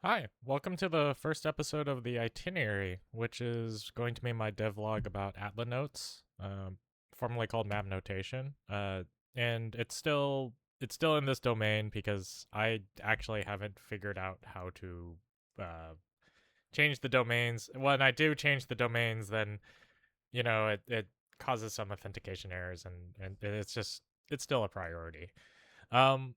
Hi, welcome to the first episode of the Itinerary, which is going to be my devlog about Atlanotes, formerly called Map Notation. And it's still in this domain because I actually haven't figured out how to uh, change the domains. When I do change the domains, then it causes some authentication errors, and it's still a priority. Um,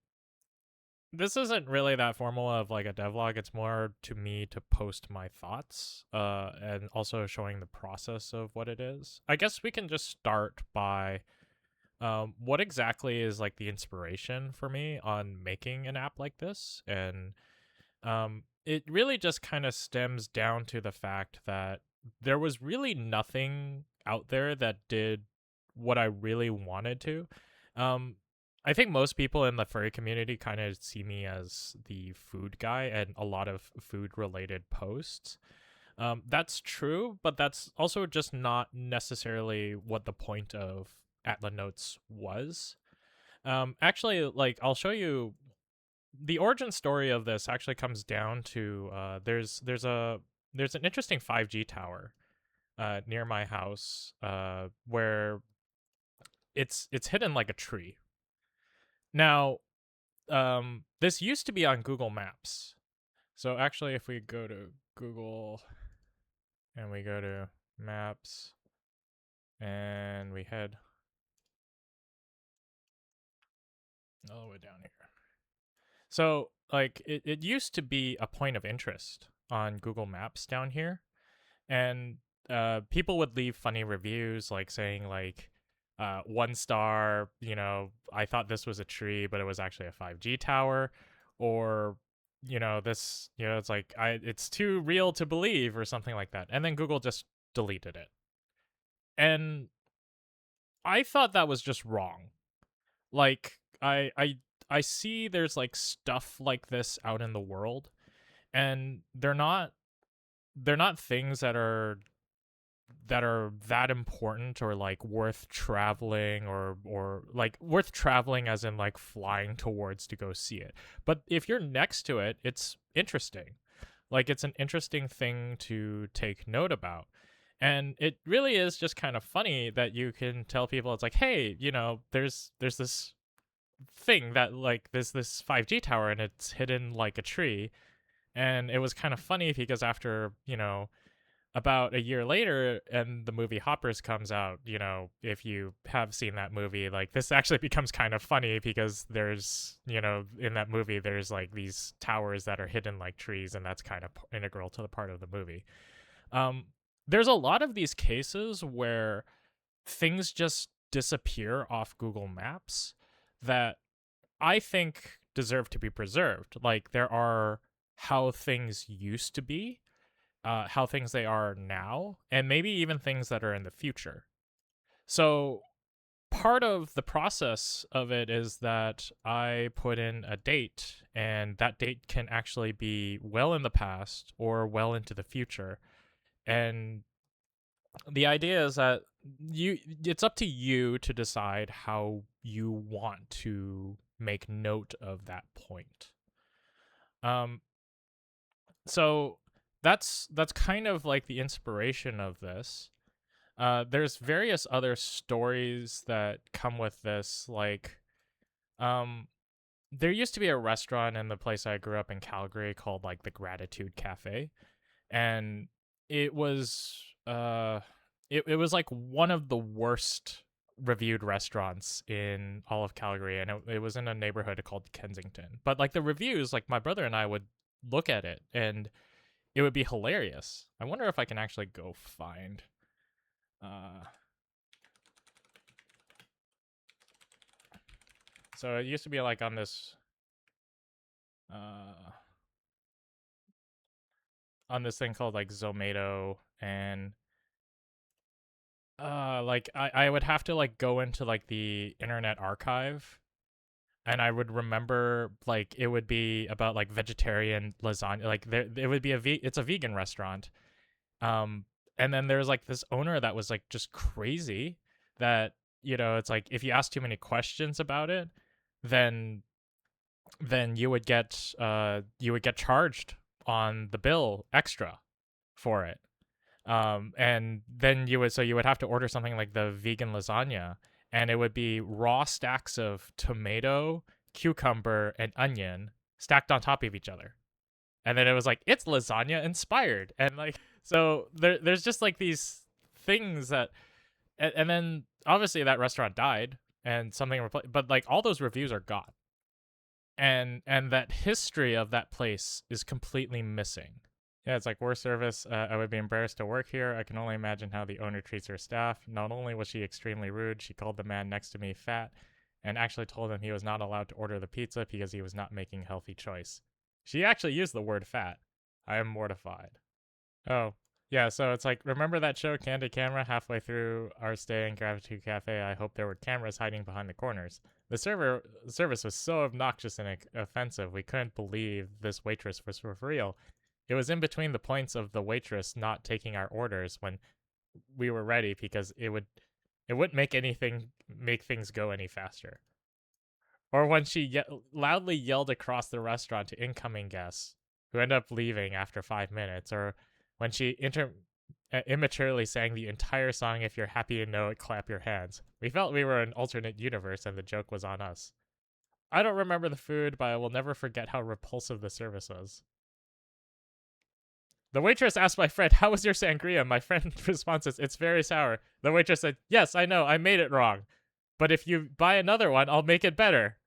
this isn't really that formal of like a devlog. It's more to me to post my thoughts, and also showing the process of what it is. I guess we can just start by what exactly is like the inspiration for me on making an app like this, and it really just kind of stems down to the fact that there was really nothing out there that did what I really wanted to. Um, I think most people in the furry community kind of see me as the food guy and a lot of food related posts. That's true, but that's also just not necessarily what the point of Atlanotes was. Actually, like I'll show you the origin story of this actually comes down to there's an interesting 5G tower near my house where it's hidden like a tree. Now, this used to be on Google Maps. So actually, if we go to Google and we go to Maps and we head all the way down here. So like it used to be a point of interest on Google Maps down here, and people would leave funny reviews like saying like 1 star, I thought this was a tree but it was actually a 5G tower, or this, it's like it's too real to believe or something like that, and then Google just deleted it. And I thought that was just wrong. Like I see there's like stuff like this out in the world, and they're not things that important or like worth traveling, or like worth traveling as in like flying towards to go see it. But if you're next to it, it's interesting. Like it's an interesting thing to take note about. And it really is just kind of funny that you can tell people it's like, hey, there's this thing that like there's this 5G tower and it's hidden like a tree. And it was kind of funny because after, about a year later and the movie Hoppers comes out, if you have seen that movie, like this actually becomes kind of funny because there's, in that movie, there's like these towers that are hidden like trees, and that's kind of integral to the part of the movie. Um, there's a lot of these cases where things just disappear off Google Maps that I think deserve to be preserved. Like there are how things used to be, how things they are now, and maybe even things that are in the future. So part of the process of it is that I put in a date, and that date can actually be well in the past or well into the future. And the idea is that it's up to you to decide how you want to make note of that point. Um, so that's kind of like the inspiration of this. There's various other stories that come with this, like um, there used to be a restaurant in the place I grew up in Calgary called like the Gratitude Cafe, and it was it was like one of the worst reviewed restaurants in all of Calgary, and it was in a neighborhood called Kensington. But like the reviews, like my brother and I would look at it, and it would be hilarious. I wonder if I can actually go find. Uh, so it used to be like uh, on this thing called like Zomato, and like I would have to like go into like the Internet Archive, and I would remember like it would be about like vegetarian lasagna, like there it would be it's a vegan restaurant. um and then there's like this owner that was like just crazy, that it's like if you ask too many questions about it, then you would get charged on the bill extra for it. And then you would have to order something like the vegan lasagna, and it would be raw stacks of tomato, cucumber, and onion stacked on top of each other. And then it was like, it's lasagna inspired. And like, so there's just like these things that, and then obviously that restaurant died and something replaced, but like all those reviews are gone. And that history of that place is completely missing. Yeah, it's like worst service. I would be embarrassed to work here. I can only imagine how the owner treats her staff. Not only was she extremely rude, she called the man next to me fat and actually told him he was not allowed to order the pizza because he was not making a healthy choice. She actually used the word fat. I am mortified. Oh, yeah, so it's like, remember that show Candid Camera? Halfway through our stay in Gratitude Cafe, I hoped there were cameras hiding behind the corners. The service was so obnoxious and offensive, we couldn't believe this waitress was for real. It was in between the points of the waitress not taking our orders when we were ready because it wouldn't make things go any faster. Or when she loudly yelled across the restaurant to incoming guests who ended up leaving after 5 minutes, or when she immaturely sang the entire song "If You're Happy to Know It, Clap Your Hands." We felt we were an alternate universe and the joke was on us. I don't remember the food, but I will never forget how repulsive the service was. The waitress asked my friend, "How was your sangria?" My friend's response is, "It's very sour." The waitress said, "Yes, I know, I made it wrong. But if you buy another one, I'll make it better."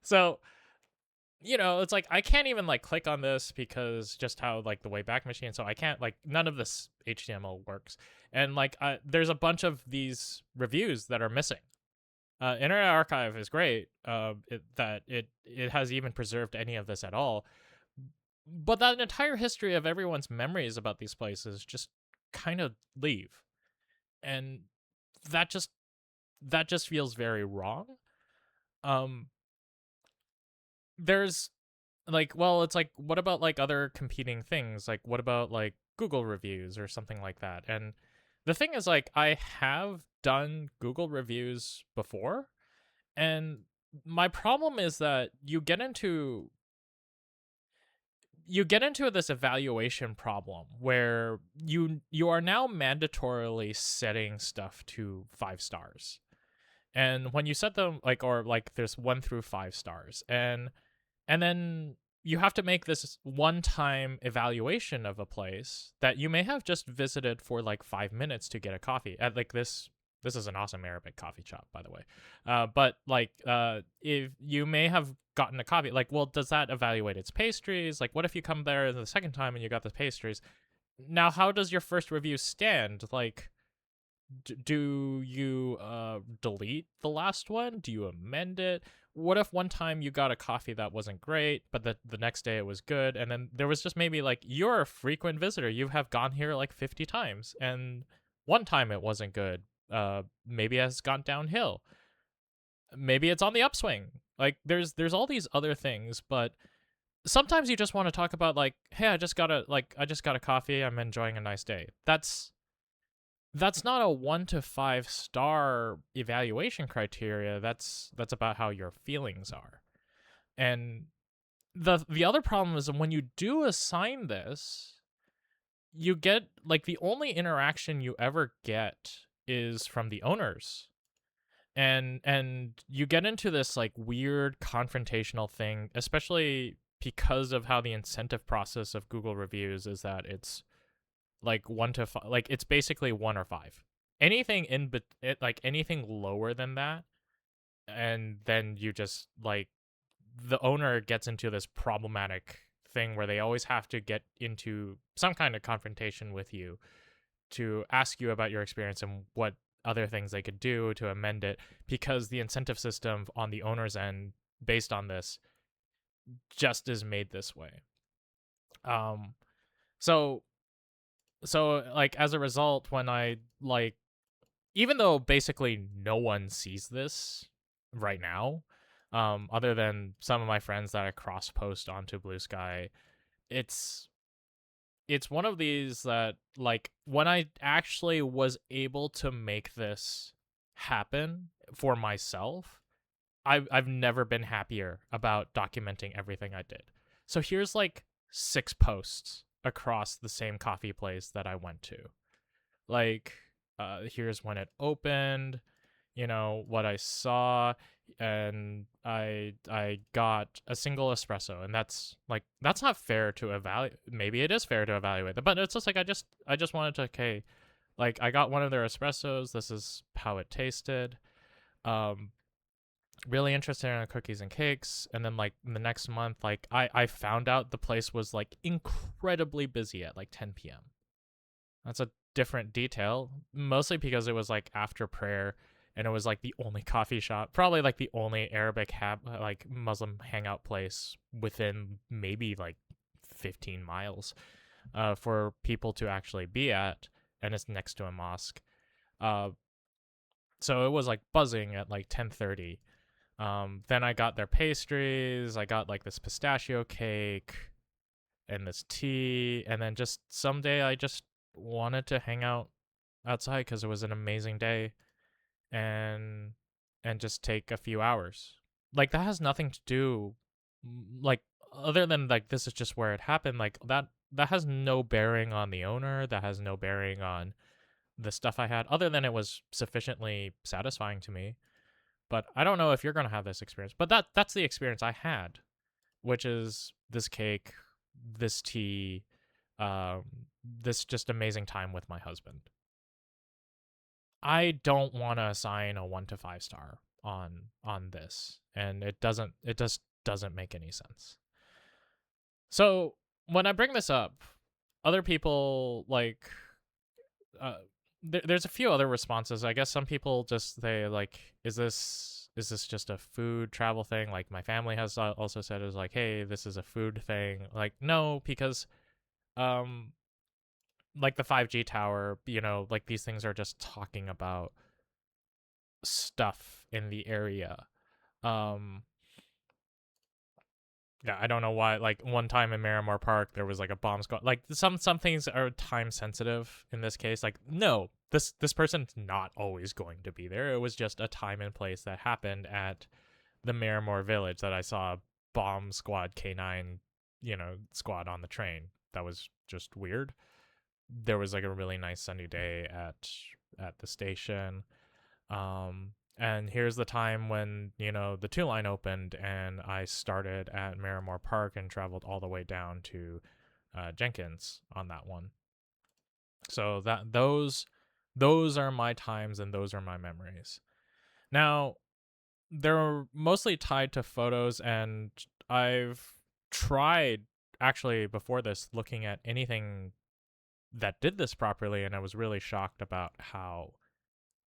So, it's like I can't even like click on this because just how like the Wayback Machine. So I can't like none of this HTML works, and like there's a bunch of these reviews that are missing. Internet Archive is great. It has even preserved any of this at all, but that entire history of everyone's memories about these places just kind of leave, and that just feels very wrong. There's like, well, it's like, what about like other competing things? Like, what about like Google reviews or something like that? And the thing is, like, I have done Google reviews before, and my problem is that you get into this evaluation problem where you are now mandatorily setting stuff to 5 stars. And when you set them like, or like there's 1 through 5 stars, and then you have to make this one-time evaluation of a place that you may have just visited for like 5 minutes to get a coffee at like this. This is an awesome Arabic coffee shop, by the way. But like, if you may have gotten a coffee, like, well, does that evaluate its pastries? Like, what if you come there the second time and you got the pastries? Now, how does your first review stand? Like, do you delete the last one? Do you amend it? What if one time you got a coffee that wasn't great, but the next day it was good, and then there was just maybe like, you're a frequent visitor, you have gone here like 50 times, and one time it wasn't good. Maybe it has gone downhill. Maybe it's on the upswing. Like there's all these other things, but sometimes you just want to talk about like, hey, I just got a coffee, I'm enjoying a nice day. That's not a 1 to 5 star evaluation criteria. That's about how your feelings are. And the other problem is when you do assign this, you get like the only interaction you ever get is from the owners. And you get into this like weird confrontational thing, especially because of how the incentive process of Google reviews is that it's like 1 to 5, like it's basically 1 or 5. Anything like anything lower than that, and then you just like, the owner gets into this problematic thing where they always have to get into some kind of confrontation with you to ask you about your experience and what other things they could do to amend it, because the incentive system on the owner's end based on this just is made this way. Um so like as a result, when I like, even though basically no one sees this right now, other than some of my friends that I cross post onto Blue Sky, it's one of these that like, when I actually was able to make this happen for myself, I've never been happier about documenting everything I did. So here's like 6 posts across the same coffee place that I went to. Like, here's when it opened, what I saw, and I got a single espresso, and that's not fair to evaluate. Maybe it is fair to evaluate, but it's just like I just wanted to, okay, like I got one of their espressos. This is how it tasted. Um, really interested in cookies and cakes, and then like the next month, like I found out the place was like incredibly busy at like 10 p.m. That's a different detail, mostly because it was like after prayer, and it was like the only coffee shop, probably like the only Arabic like Muslim hangout place within maybe like 15 miles for people to actually be at, and it's next to a mosque. Uh, so it was like buzzing at like 10:30. Then I got their pastries. I got like this pistachio cake and this tea, and then just someday I just wanted to hang out outside because it was an amazing day, and just take a few hours. Like that has nothing to do, like other than like this is just where it happened. Like that has no bearing on the owner. That has no bearing on the stuff I had, other than it was sufficiently satisfying to me. But I don't know if you're gonna have this experience. But that's the experience I had, which is this cake, this tea, um, this just amazing time with my husband. I don't want to assign a 1 to 5 star on this, and it just doesn't make any sense. So when I bring this up, other people like uh, there's a few other responses. I guess some people just say like, is this just a food travel thing? Like my family has also said is like, hey, this is a food thing. Like no, because um like the 5G tower, like these things are just talking about stuff in the area. Um yeah, I don't know why. Like one time in Miramar Park, there was like a bomb squad. Like some things are time sensitive in this case. Like no, this person's not always going to be there. It was just a time and place that happened at the Miramar Village that I saw a bomb squad K9, squad on the train. That was just weird. There was like a really nice sunny day at the station. And here's the time when, the 2 line opened and I started at Miramar Park and traveled all the way down to Jenkins on that one. So those are my times and those are my memories. Now, they're mostly tied to photos, and I've tried actually before this looking at anything that did this properly, and I was really shocked about how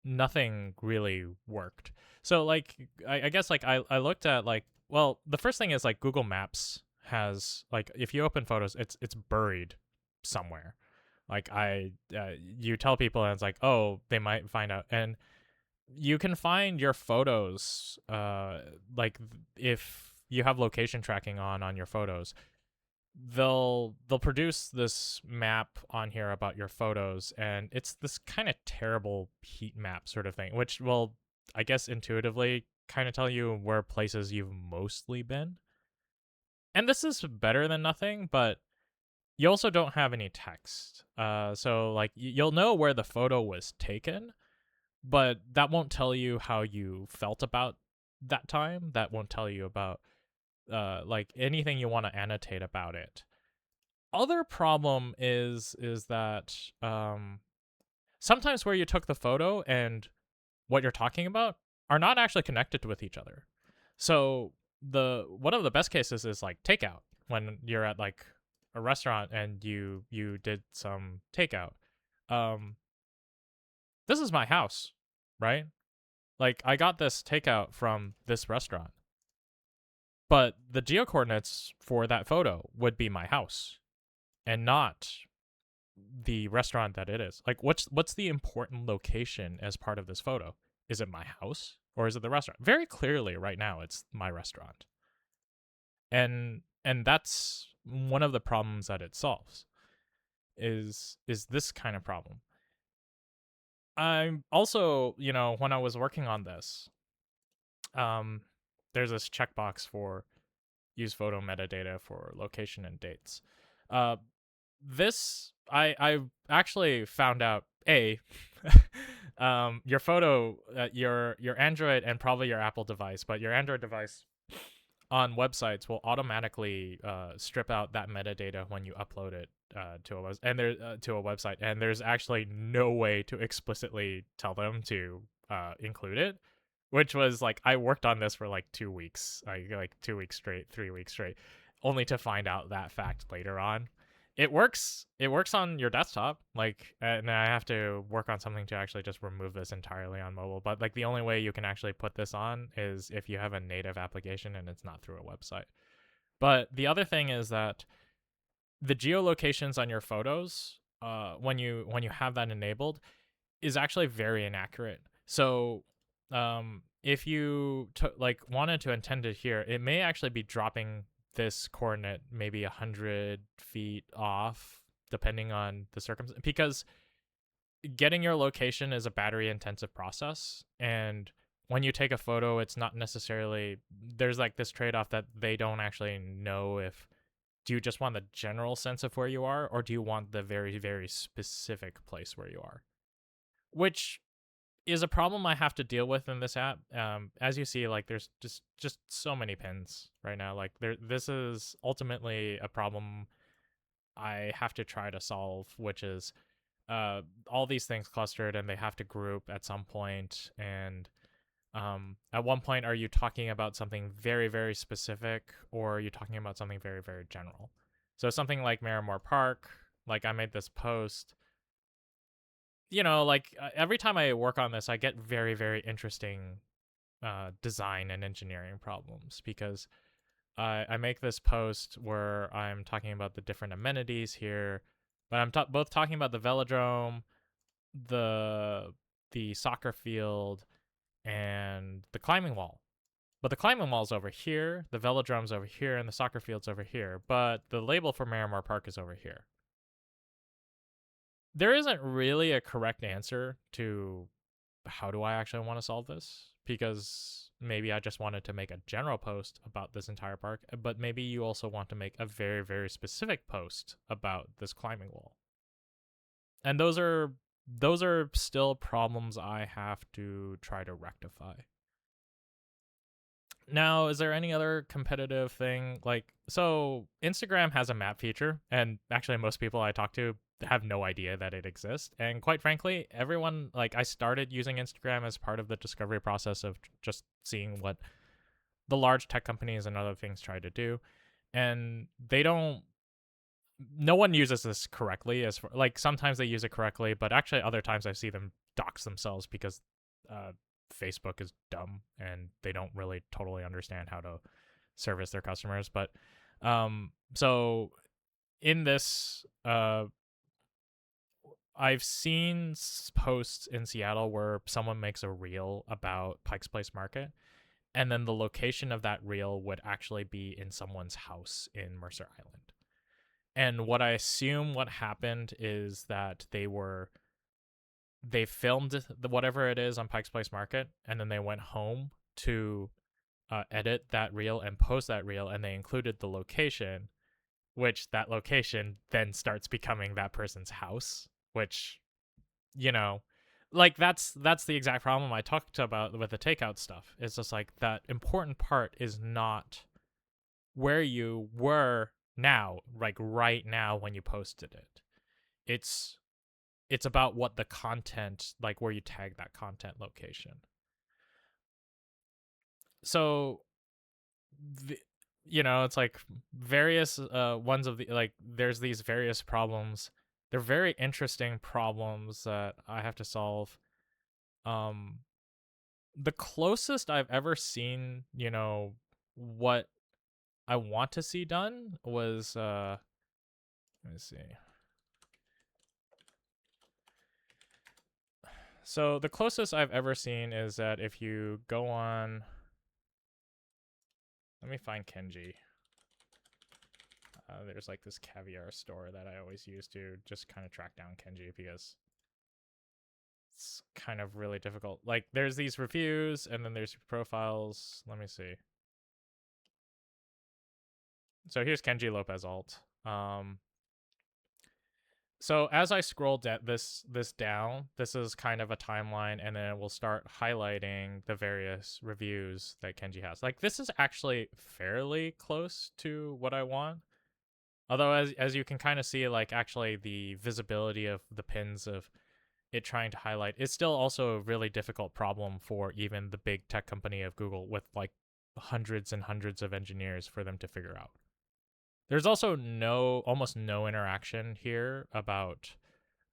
nothing really worked. So like I guess like I looked at like, well, the first thing is like Google Maps has like, if you open photos, it's buried somewhere. Like you tell people and it's like, oh, they might find out. And you can find your photos like if you have location tracking on your photos, they'll produce this map on here about your photos, and it's this kind of terrible heat map sort of thing, which will, I guess, intuitively kind of tell you where places you've mostly been. And this is better than nothing, but you also don't have any text. So like you'll know where the photo was taken, but that won't tell you how you felt about that time. That won't tell you about like anything you want to annotate about it. Other problem is that sometimes where you took the photo and what you're talking about are not actually connected with each other. So the one of the best cases is like takeout, when you're at like a restaurant and you did some takeout. Um, this is my house, right? Like I got this takeout from this restaurant, but the geo coordinates for that photo would be my house and not the restaurant that it is. Like what's the important location as part of this photo? Is it my house or is it the restaurant? Very clearly right now it's my restaurant. And that's one of the problems that it solves is this kind of problem. I'm also, when I was working on this, there's this checkbox for use photo metadata for location and dates. Uh, this I actually found out your photo, your Android and probably your Apple device, but your Android device on websites will automatically strip out that metadata when you upload it to a website, and there's actually no way to explicitly tell them to include it, which was like I worked on this for like 2 weeks, like 2 weeks straight, 3 weeks straight, only to find out that fact later on. It works on your desktop, like, and I have to work on something to actually just remove this entirely on mobile, but like the only way you can actually put this on is if you have a native application and it's not through a website. But the other thing is that the geolocations on your photos, when you have that enabled, is actually very inaccurate. So if you like wanted to intend it here, it may actually be dropping this coordinate maybe 100 feet off, depending on the circumstance, because getting your location is a battery intensive process, and when you take a photo, it's not necessarily, there's like this trade-off that they don't actually know if, do you just want the general sense of where you are, or do you want the very very specific place where you are, which is a problem I have to deal with in this app. As you see, like there's just so many pins right now. Like this is ultimately a problem I have to try to solve, which is all these things clustered and they have to group at some point. And at one point, are you talking about something very very specific, or are you talking about something very very general? So something like Miramar Park, like I made this post, like every time I work on this, I get very, very interesting design and engineering problems, because I make this post where I'm talking about the different amenities here, but I'm both talking about the velodrome, the soccer field, and the climbing wall. But the climbing wall's over here, the velodrome's over here, and the soccer field's over here. But the label for Miramar Park is over here. There isn't really a correct answer to how do I actually want to solve this, because maybe I just wanted to make a general post about this entire park, but maybe you also want to make a very very specific post about this climbing wall. And those are still problems I have to try to rectify. Now, is there any other competitive thing? Like, so Instagram has a map feature, and actually, most people I talk to have no idea that it exists. And quite frankly, everyone, like, I started using Instagram as part of the discovery process of just seeing what the large tech companies and other things try to do. And no one uses this correctly, as for, like, sometimes they use it correctly, but actually, other times I see them dox themselves because uh, Facebook is dumb and they don't really totally understand how to service their customers. But so in this, I've seen posts in Seattle where someone makes a reel about Pike's Place Market, and then the location of that reel would actually be in someone's house in Mercer Island. And what I assume what happened is that they filmed whatever it is on Pike's Place Market, and then they went home to edit that reel and post that reel, and they included the location, which that location then starts becoming that person's house, which, you know, like that's the exact problem I talked about with the takeout stuff. It's just like that important part is not where you were now, like right now when you posted it. It's about what the content, like where you tag that content location. So the, it's like various ones of the, like there's these various problems. They're very interesting problems that I have to solve. um the closest I've ever seen, what I want to see done was let me see. So the closest I've ever seen is that if you go on, let me find Kenji. There's like this caviar store that I always use to just kind of track down Kenji, because it's kind of really difficult. Like there's these reviews and then there's profiles. Let me see. So here's Kenji Lopez alt. So as I scroll this down, this is kind of a timeline, and then it will start highlighting the various reviews that Kenji has. Like this is actually fairly close to what I want. Although as you can kind of see, like actually the visibility of the pins of it trying to highlight, it's still also a really difficult problem for even the big tech company of Google with like hundreds and hundreds of engineers for them to figure out. There's also almost no interaction here about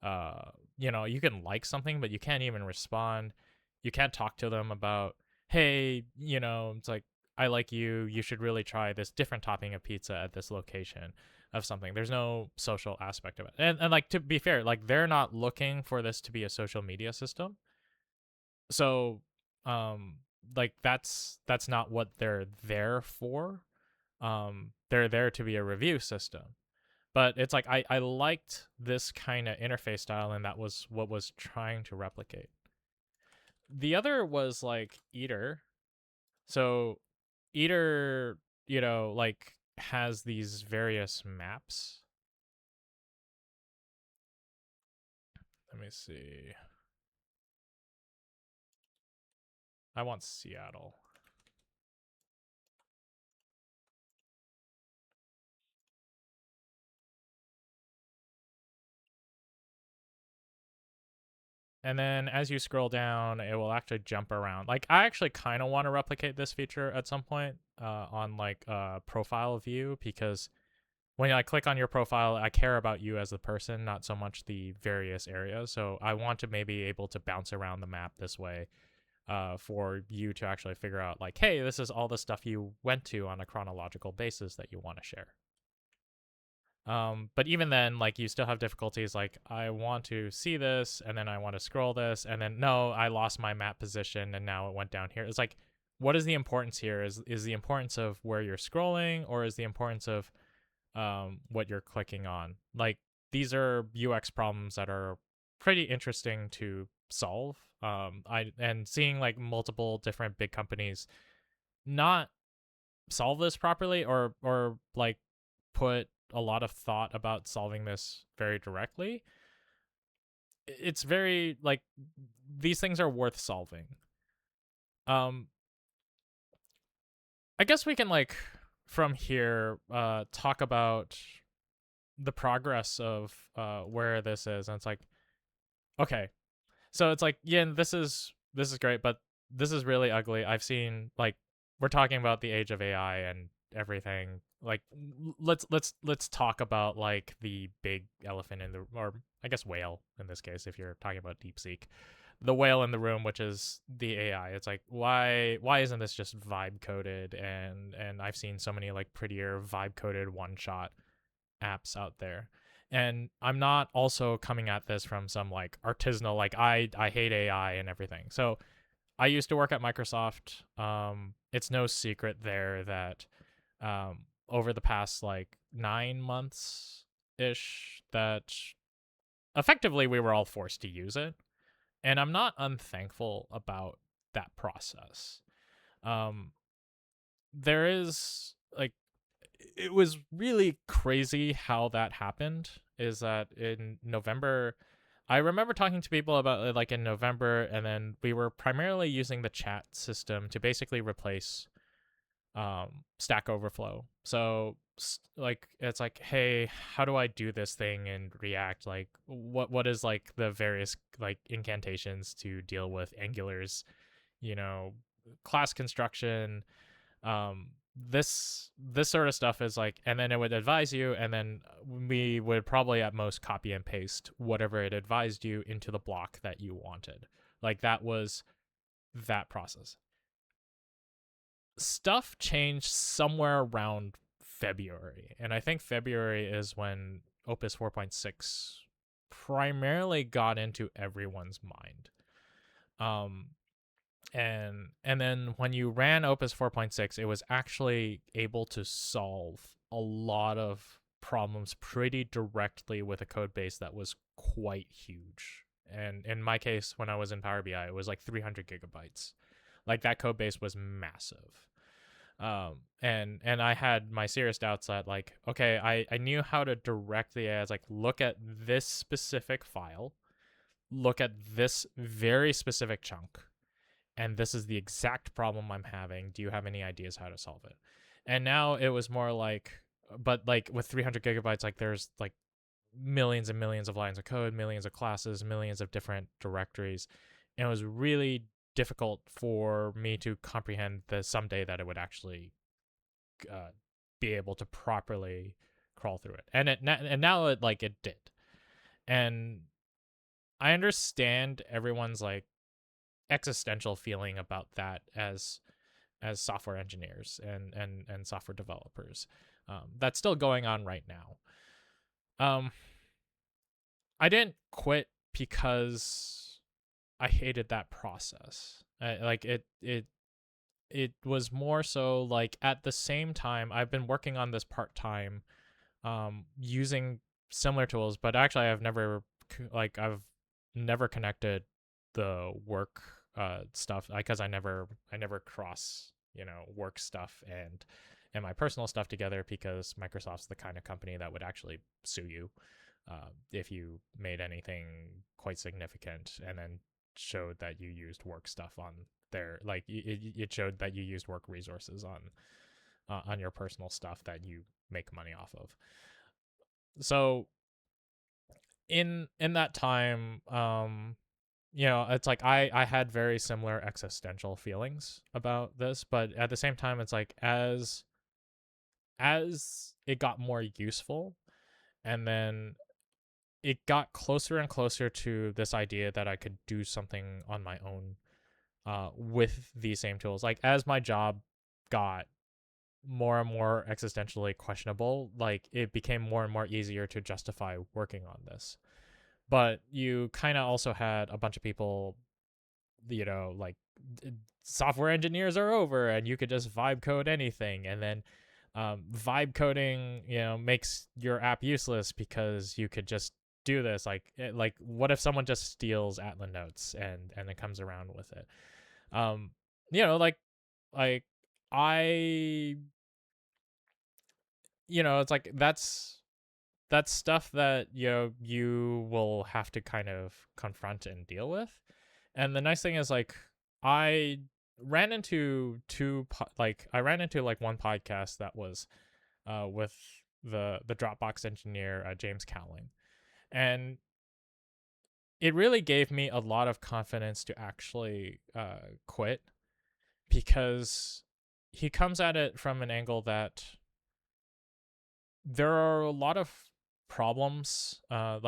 you can like something but you can't even respond. You can't talk to them about, hey, it's like, I like you should really try this different topping of pizza at this location of something. There's no social aspect of it. And like, to be fair, like they're not looking for this to be a social media system. So um like that's not what they're there for. They're there to be a review system. But it's like I liked this kind of interface style, and that was what was trying to replicate. The other was like Eater. So Eater, like has these various maps. Let me see. I want Seattle. And then as you scroll down, it will actually jump around. Like I actually kind of want to replicate this feature at some point on like profile view, because when I click on your profile, I care about you as the person, not so much the various areas. So I want to maybe able to bounce around the map this way for you to actually figure out like, hey, this is all the stuff you went to on a chronological basis that you want to share. But even then, like you still have difficulties. Like I want to see this, and then I want to scroll this, and then no, I lost my map position, and now it went down here. It's like, what is the importance here? Is the importance of where you're scrolling, or is the importance of what you're clicking on? Like these are UX problems that are pretty interesting to solve. And seeing like multiple different big companies not solve this properly, or like put a lot of thought about solving this very directly, it's very like, these things are worth solving. um I guess we can like from here talk about the progress of where this is. And it's like, okay, so it's like, yeah, this is great, but this is really ugly. I've seen, like, we're talking about the age of AI and everything. Like, let's talk about like the big elephant in the, or I guess whale in this case, if you're talking about DeepSeek, the whale in the room, which is the AI. It's like, why isn't this just vibe coded? And I've seen so many like prettier vibe coded one shot apps out there. And I'm not also coming at this from some like artisanal, like I hate AI and everything. So I used to work at Microsoft. It's no secret there that over the past like 9 months ish, that effectively we were all forced to use it. And I'm not unthankful about that process. Um, there is like, it was really crazy how that happened. Is that in November, I remember talking to people about it like in November, and then we were primarily using the chat system to basically replace Stack Overflow. So like, it's like, hey, how do I do this thing in React? Like what is like the various like incantations to deal with Angular's, you know, class construction. This sort of stuff is like, and then it would advise you, and then we would probably at most copy and paste whatever it advised you into the block that you wanted. Like that was that process. Stuff changed somewhere around February, and I think February is when Opus 4.6 primarily got into everyone's mind. And then when you ran Opus 4.6, it was actually able to solve a lot of problems pretty directly with a code base that was quite huge. And in my case, when I was in Power BI, it was like 300 gigabytes. Like that code base was massive. And I had my serious doubts that, like, okay, I knew how to direct the AI as, like, look at this specific file, look at this very specific chunk, and this is the exact problem I'm having. Do you have any ideas how to solve it? And now it was more like, but like with 300 gigabytes, like there's like millions and millions of lines of code, millions of classes, millions of different directories. And it was really difficult for me to comprehend the someday that it would actually uh, be able to properly crawl through it. And now it did. And I understand everyone's like existential feeling about that as software engineers and software developers. That's still going on right now. Um, I didn't quit because I hated that process. Like it was more so like at the same time I've been working on this part time, using similar tools, but actually I've never connected the work stuff because I never cross work stuff and my personal stuff together, because Microsoft's the kind of company that would actually sue you if you made anything quite significant and then showed that you used work stuff on their, like it showed that you used work resources on your personal stuff that you make money off of. So in that time, it's like I had very similar existential feelings about this, but at the same time it's like as it got more useful, and then it got closer and closer to this idea that I could do something on my own with these same tools. Like as my job got more and more existentially questionable, like it became more and more easier to justify working on this. But you kind of also had a bunch of people, like software engineers are over and you could just vibe code anything. And then vibe coding, makes your app useless because you could just do this. Like what if someone just steals Atlanotes and it comes around with it? Um, like I, it's like that's stuff that you will have to kind of confront and deal with. And the nice thing is, like, I ran into like one podcast that was with the Dropbox engineer, James Cowling, and it really gave me a lot of confidence to actually quit, because he comes at it from an angle that there are a lot of problems, there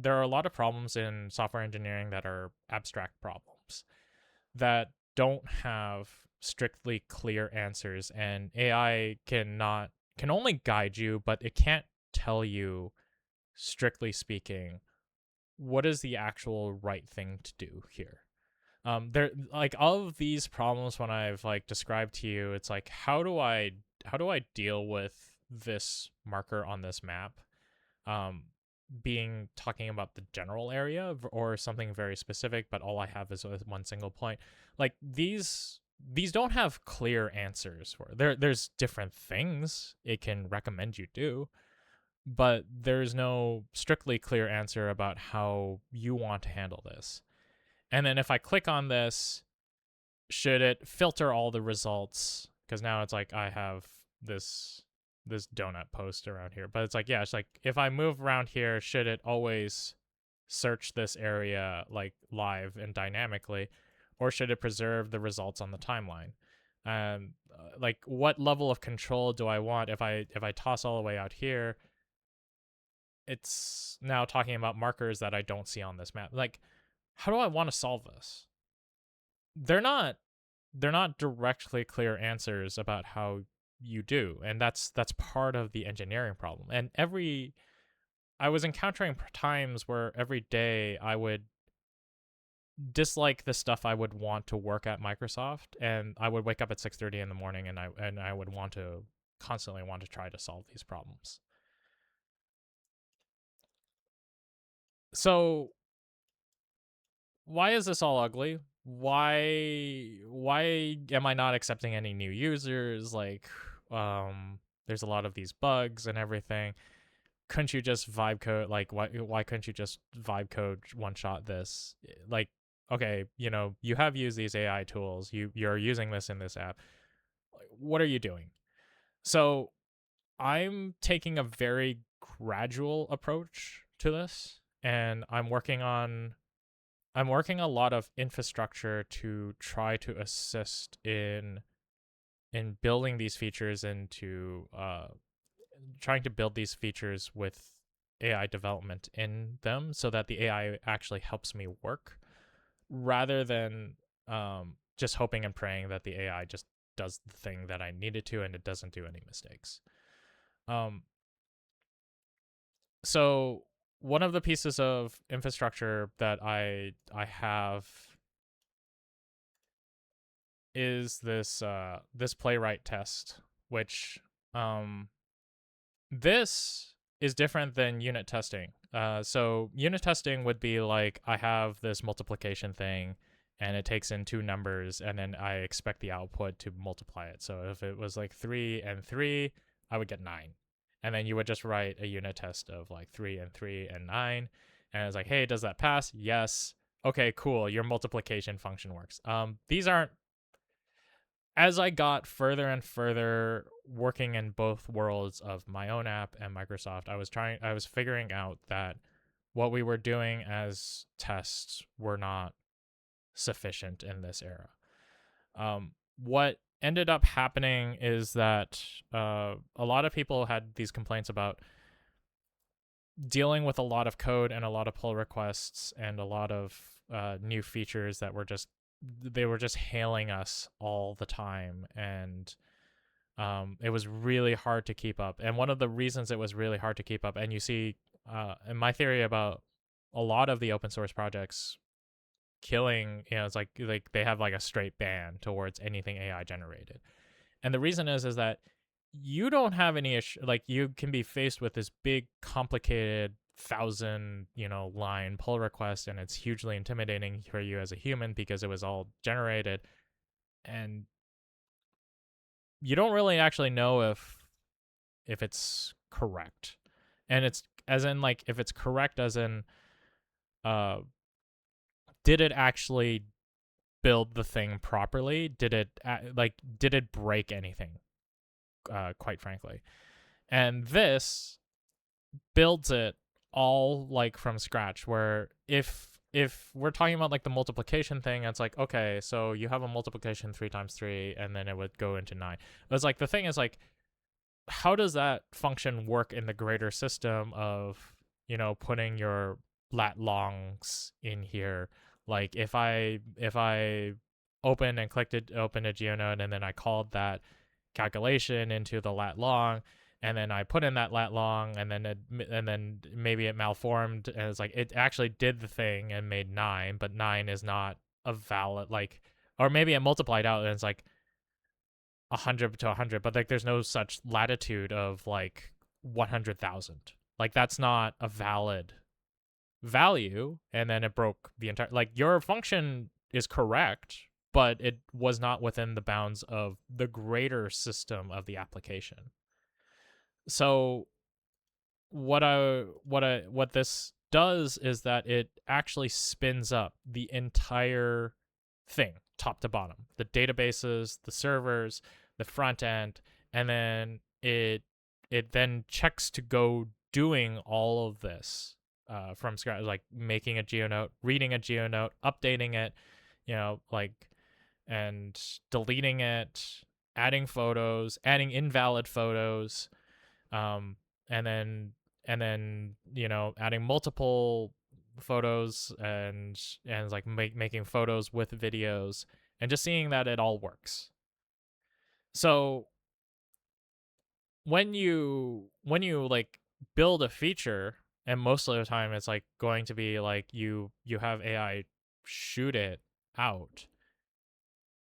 are a lot of problems in software engineering that are abstract problems that don't have strictly clear answers, and AI can only guide you, but it can't tell you, strictly speaking, what is the actual right thing to do here. There, like, all of these problems, when I've like described to you, it's like, how do I deal with this marker on this map, um being talking about the general area or something very specific, but all I have is one single point. Like, these don't have clear answers for there's different things it can recommend you do, but there's no strictly clear answer about how you want to handle this. And then if I click on this, should it filter all the results? Because now it's like I have this donut post around here, but it's like, yeah, it's like if I move around here, should it always search this area like live and dynamically, or should it preserve the results on the timeline? Like, what level of control do I want? If I toss all the way out here, it's now talking about markers that I don't see on this map. Like, how do I want to solve this? They're not directly clear answers about how you do, and that's part of the engineering problem. And I was encountering times where every day I would dislike the stuff I would want to work at Microsoft, and I would wake up at 6:30 in the morning, and I would constantly want to try to solve these problems. So why is this all ugly? why am I not accepting any new users? Like, there's a lot of these bugs and everything. Couldn't you just vibe code? Like, why couldn't you just vibe code one shot this? Like, okay, you have used these AI tools. You're using this in this app. What are you doing? So I'm taking a very gradual approach to this, and I'm working a lot of infrastructure to try to assist in building these features into trying to build these features with AI development in them so that the AI actually helps me work rather than just hoping and praying that the AI just does the thing that I need it to and it doesn't do any mistakes. Um, so one of the pieces of infrastructure that I have is this playwright test, which um this is different than unit testing. So unit testing would be like I have this multiplication thing and it takes in two numbers and then I expect the output to multiply it. So if it was like 3 and 3, I would get 9. And then you would just write a unit test of like 3 and 3 and 9. And it's like, hey, does that pass? Yes. Okay, cool. Your multiplication function works. These aren't as I got further and further working in both worlds of my own app and Microsoft, I was figuring out that what we were doing as tests were not sufficient in this era. What ended up happening is that a lot of people had these complaints about dealing with a lot of code and a lot of pull requests and a lot of new features that were just they were just hailing us all the time, and it was really hard to keep up. And one of the reasons it was really hard to keep up, and you see in my theory about a lot of the open source projects killing, it's like they have like a straight ban towards anything AI generated. And the reason is that you don't have any issue. Like you can be faced with this big, complicated 1,000 line pull request, and it's hugely intimidating for you as a human because it was all generated, and you don't really actually know if it's correct. And it's as in like if it's correct as in uh did it actually build the thing properly? Did it break anything? Quite frankly. And this builds it all like from scratch, where if we're talking about like the multiplication thing, it's like, okay, so you have a multiplication 3 times 3 and then it would go into 9. But it's like the thing is like, how does that function work in the greater system of putting your lat longs in here? Like if I opened a geonode and then I called that calculation into the lat long, and then I put in that lat long, and then maybe it malformed, and it's like it actually did the thing and made 9, but 9 is not a valid, like, or maybe it multiplied out and it's like 100 to 100, but like there's no such latitude of like 100,000. Like that's not a valid value, and then it broke the entire, like your function is correct, but it was not within the bounds of the greater system of the application. So what this does is that it actually spins up the entire thing top to bottom, the databases, the servers, the front end, and then it then checks to go doing all of this from scratch, like making a geonote, reading a geonote, updating it, like, and deleting it, adding photos, adding invalid photos, um, and then adding multiple photos, and like making photos with videos, and just seeing that it all works. So when you like build a feature, and most of the time it's like going to be like you have AI shoot it out,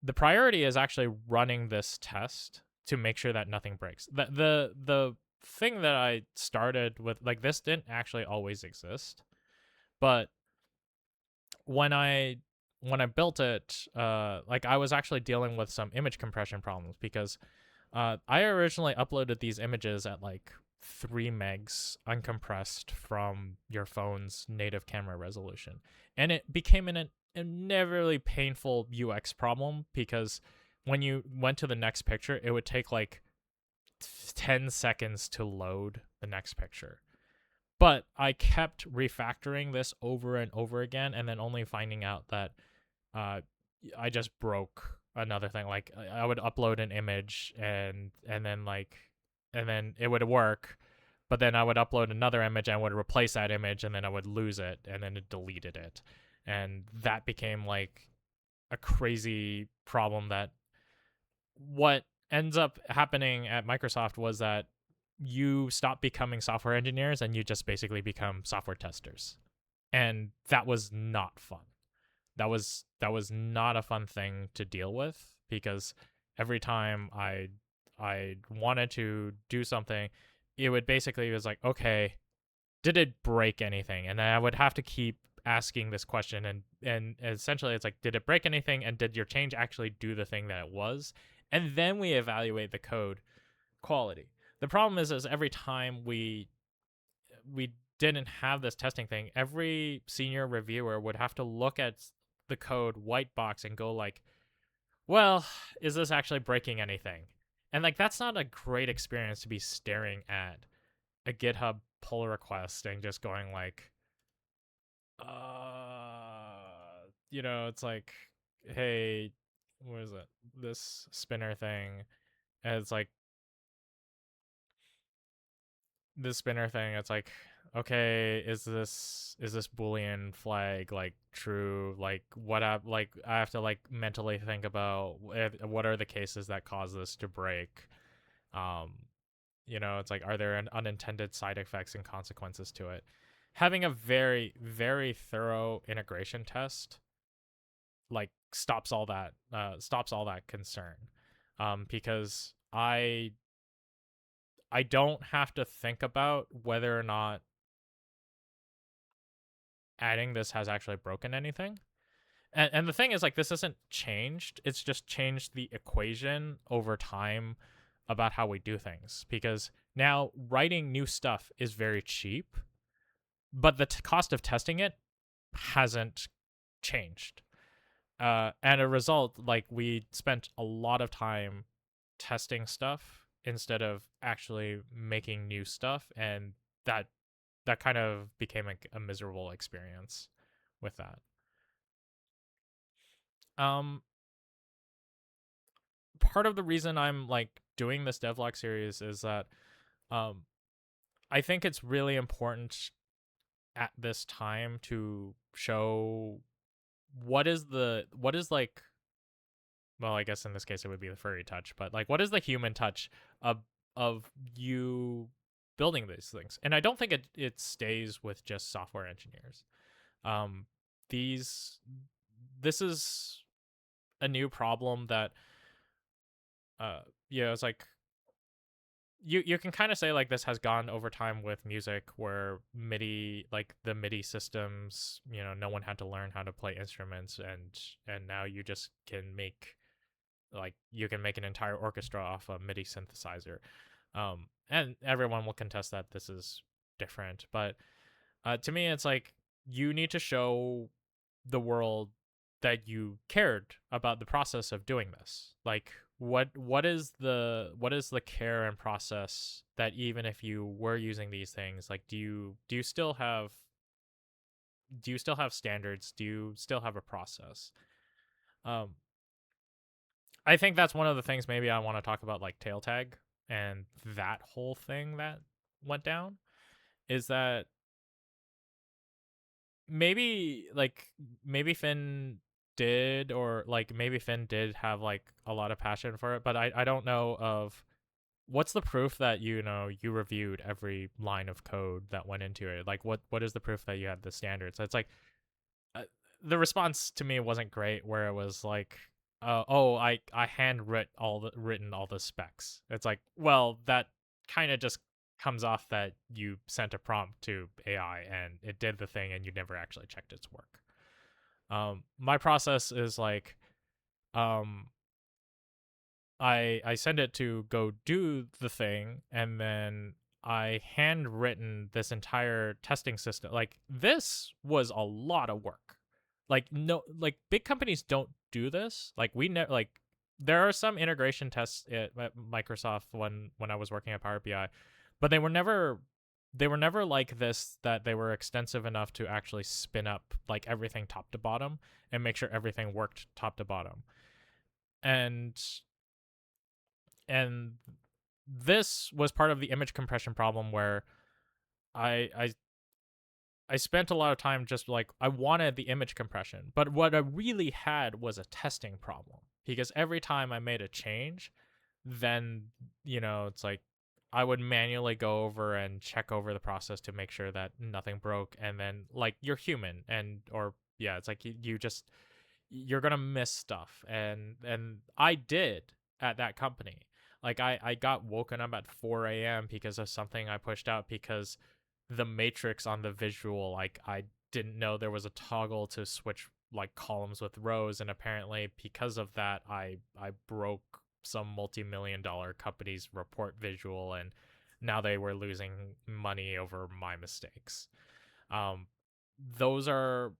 the priority is actually running this test to make sure that nothing breaks. The thing that I started with, like, this didn't actually always exist, but when I when I built it, like I was actually dealing with some image compression problems because I originally uploaded these images at like 3 megs uncompressed from your phone's native camera resolution. And it became an inevitably painful UX problem because when you went to the next picture, it would take like 10 seconds to load the next picture. But I kept refactoring this over and over again, and then only finding out that uh, I just broke another thing. Like I would upload an image and then it would work, but then I would upload another image and would replace that image, and then I would lose it, and then it deleted it, and that became like a crazy problem. That what ends up happening at Microsoft was that you stop becoming software engineers and you just basically become software testers, and that was not fun. That was not a fun thing to deal with because every time I wanted to do something, it would basically, it was like, okay, did it break anything? And then I would have to keep asking this question, and essentially it's like, did it break anything, and did your change actually do the thing that it was? And then we evaluate the code quality. The problem is every time we didn't have this testing thing, every senior reviewer would have to look at the code white box and go like, well, is this actually breaking anything? And like that's not a great experience to be staring at a GitHub pull request and just going like, it's like, hey, what is it? This spinner thing. And it's like this spinner thing, it's like, okay, is this boolean flag like true? Like I have to like mentally think about what are the cases that cause this to break. um it's like, are there unintended side effects and consequences to it? Having a very very thorough integration test like stops all that concern, because I don't have to think about whether or not adding this has actually broken anything. And the thing is, like, this isn't changed. It's just changed the equation over time about how we do things. Because now writing new stuff is very cheap, but the cost of testing it hasn't changed. And a result, like, we spent a lot of time testing stuff instead of actually making new stuff, and that kind of became a miserable experience with that. Um, Part of the reason I'm like doing this devlog series is that um, I think it's really important at this time to show what is like, well, I guess in this case it would be the furry touch, but like what is the human touch of you building these things? And I don't think it stays with just software engineers. Um, these this is a new problem that it's like you can kind of say like this has gone over time with music, where MIDI, like the MIDI systems, no one had to learn how to play instruments, and now you just can make, like, you can make an entire orchestra off a MIDI synthesizer. And everyone will contest that this is different, but to me it's like you need to show the world that you cared about the process of doing this. Like what is the care and process that, even if you were using these things, like do you still have standards? Do you still have a process? um I think that's one of the things maybe I want to talk about, like tail tag and that whole thing that went down, is that maybe Finn did, or like maybe Finn did have like a lot of passion for it, but I don't know of what's the proof that you reviewed every line of code that went into it. Like what is the proof that you had the standards? It's like uh, the response to me wasn't great, where it was like, oh, I written all the specs. It's like, well, that kind of just comes off that you sent a prompt to AI and it did the thing and you never actually checked its work. My process is like, um, I send it to go do the thing, and then I handwritten this entire testing system. Like this was a lot of work. Like no, like big companies don't do this. Like we never like there are some integration tests at Microsoft when I was working at Power BI, but they were never like this, that they were extensive enough to actually spin up like everything top to bottom and make sure everything worked top to bottom. And and this was part of the image compression problem where I I I spent a lot of time just like I wanted the image compression, but what I really had was a testing problem because every time I made a change, then it's like I would manually go over and check over the process to make sure that nothing broke, and then like you're human, and or yeah, it's like you just you're gonna miss stuff, and I did at that company. Like I got woken up at 4 a.m. because of something I pushed out because the matrix on the visual, like I didn't know there was a toggle to switch like columns with rows, and apparently because of that I broke some multi-million dollar company's report visual, and now they were losing money over my mistakes. um those are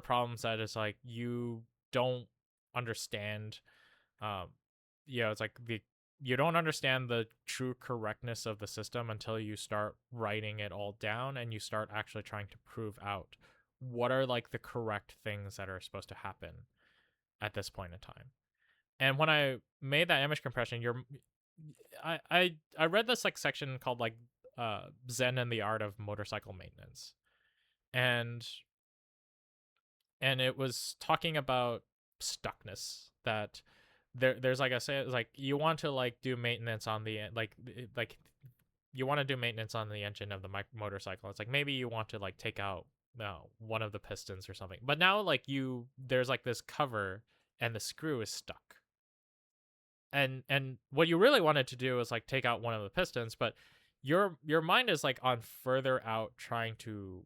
problems that it's like you don't understand. um it's like you don't understand the true correctness of the system until you start writing it all down and you start actually trying to prove out what are like the correct things that are supposed to happen at this point in time. And when I made that image compression, I read this like section called like Zen and the Art of Motorcycle Maintenance. and and it was talking about stuckness, that there's like I say, like you want to like do maintenance on the like you want to do maintenance on the engine of the motorcycle. It's like maybe you want to like take out one of the pistons or something, but now like there's like this cover and the screw is stuck, and what you really wanted to do is like take out one of the pistons, but your mind is like on further out trying to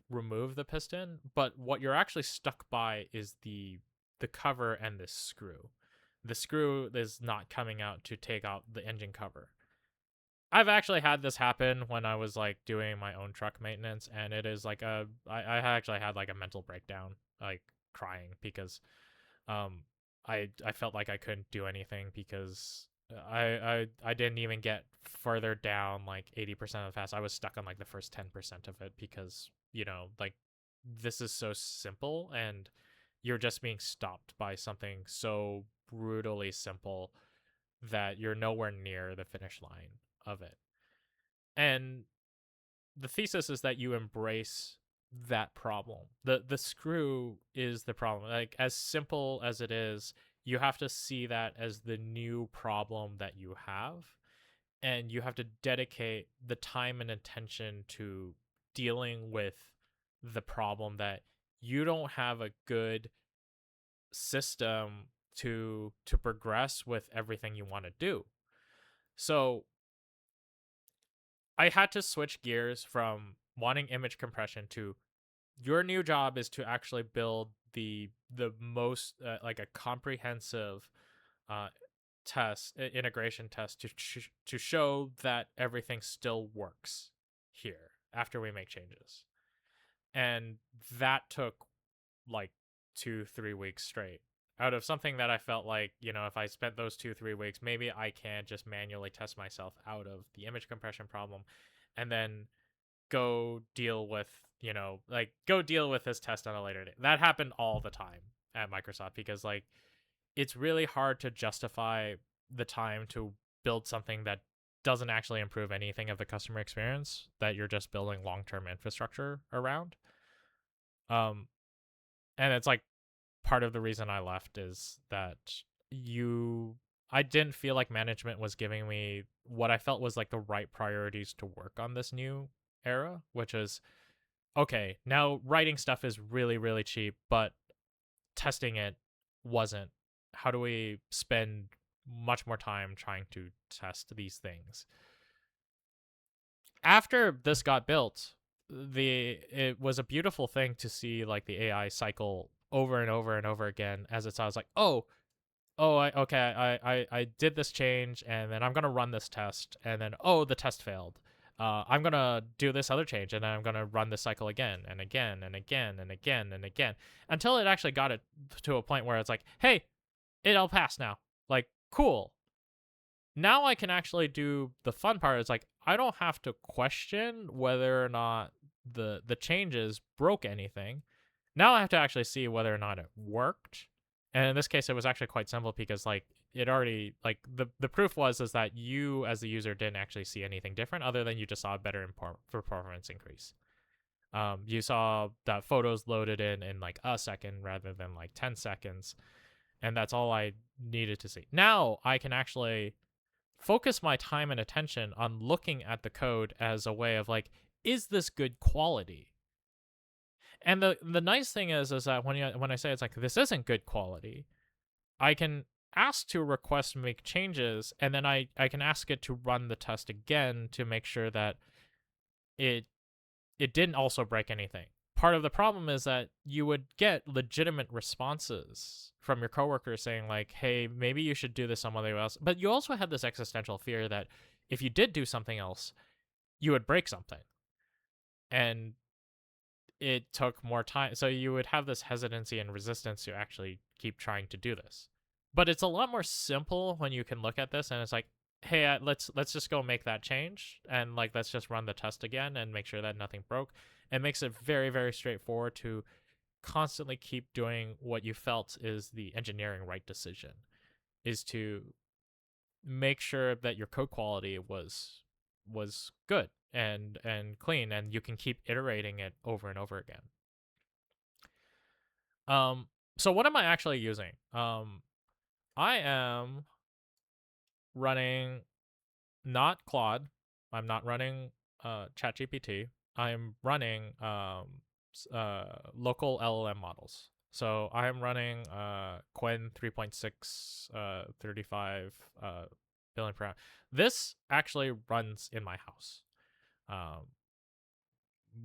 remove the piston, but what you're actually stuck by is the cover and the screw. The screw is not coming out to take out the engine cover. I've actually had this happen when I was like doing my own truck maintenance, and it is like I actually had like a mental breakdown, like crying because I felt like I couldn't do anything because I didn't even get further down like 80% of the fast. I was stuck on like the first 10% of it because, like this is so simple and you're just being stopped by something so brutally simple that you're nowhere near the finish line of it. And the thesis is that you embrace that problem. The screw is the problem. Like as simple as it is, you have to see that as the new problem that you have, and you have to dedicate the time and attention to dealing with the problem that you don't have a good system to progress with everything you want to do. So I had to switch gears from wanting image compression to your new job is to actually build the most like a comprehensive uh, integration test to show that everything still works here after we make changes. And that took like 2-3 weeks straight out of something that I felt like, if I spent those 2-3 weeks, maybe I can just manually test myself out of the image compression problem, and then go deal with go deal with this test on a later day. That happened all the time at Microsoft because like it's really hard to justify the time to build something that doesn't actually improve anything of the customer experience that you're just building long-term infrastructure around. um and it's like part of the reason I left is that you I didn't feel like management was giving me what I felt was like the right priorities to work on this new era, which is okay, now writing stuff is really, really cheap, but testing it wasn't. How do we spend much more time trying to test these things? After this got built, it was a beautiful thing to see like the AI cycle over and over and over again as it saw. I was like, oh, I did this change, and then I'm gonna run this test, and then the test failed. I'm gonna do this other change, and then I'm gonna run this cycle again and again and again and again and again until it actually got it to a point where it's like, hey, it'll pass now. Like, cool. Now I can actually do the fun part. It's like I don't have to question whether or not the changes broke anything. Now I have to actually see whether or not it worked. And in this case, it was actually quite simple because like it already like the proof was is that you as the user didn't actually see anything different other than you just saw a better performance increase. You saw that photos loaded in like a second rather than like 10 seconds, and that's all I needed to see. Now I can actually focus my time and attention on looking at the code as a way of like, is this good quality? And the nice thing is that when I say it's like this isn't good quality, I can ask to request make changes, and then I can ask it to run the test again to make sure that it it didn't also break anything. Part of the problem is that you would get legitimate responses from your coworkers saying like, "Hey, maybe you should do this somewhere else." But you also had this existential fear that if you did do something else, you would break something. And it took more time. So you would have this hesitancy and resistance to actually keep trying to do this. But it's a lot more simple when you can look at this and it's like, hey, let's just go make that change and like let's just run the test again and make sure that nothing broke. It makes it very very straightforward to constantly keep doing what you felt is the engineering right decision, is to make sure that your code quality was good and clean, and you can keep iterating it over and over again. So what am I actually using? I am running not Claude. I'm not running ChatGPT. I'm running local LLM models. So I am running Quen 3.6 35 billion per hour. This actually runs in my house. Um,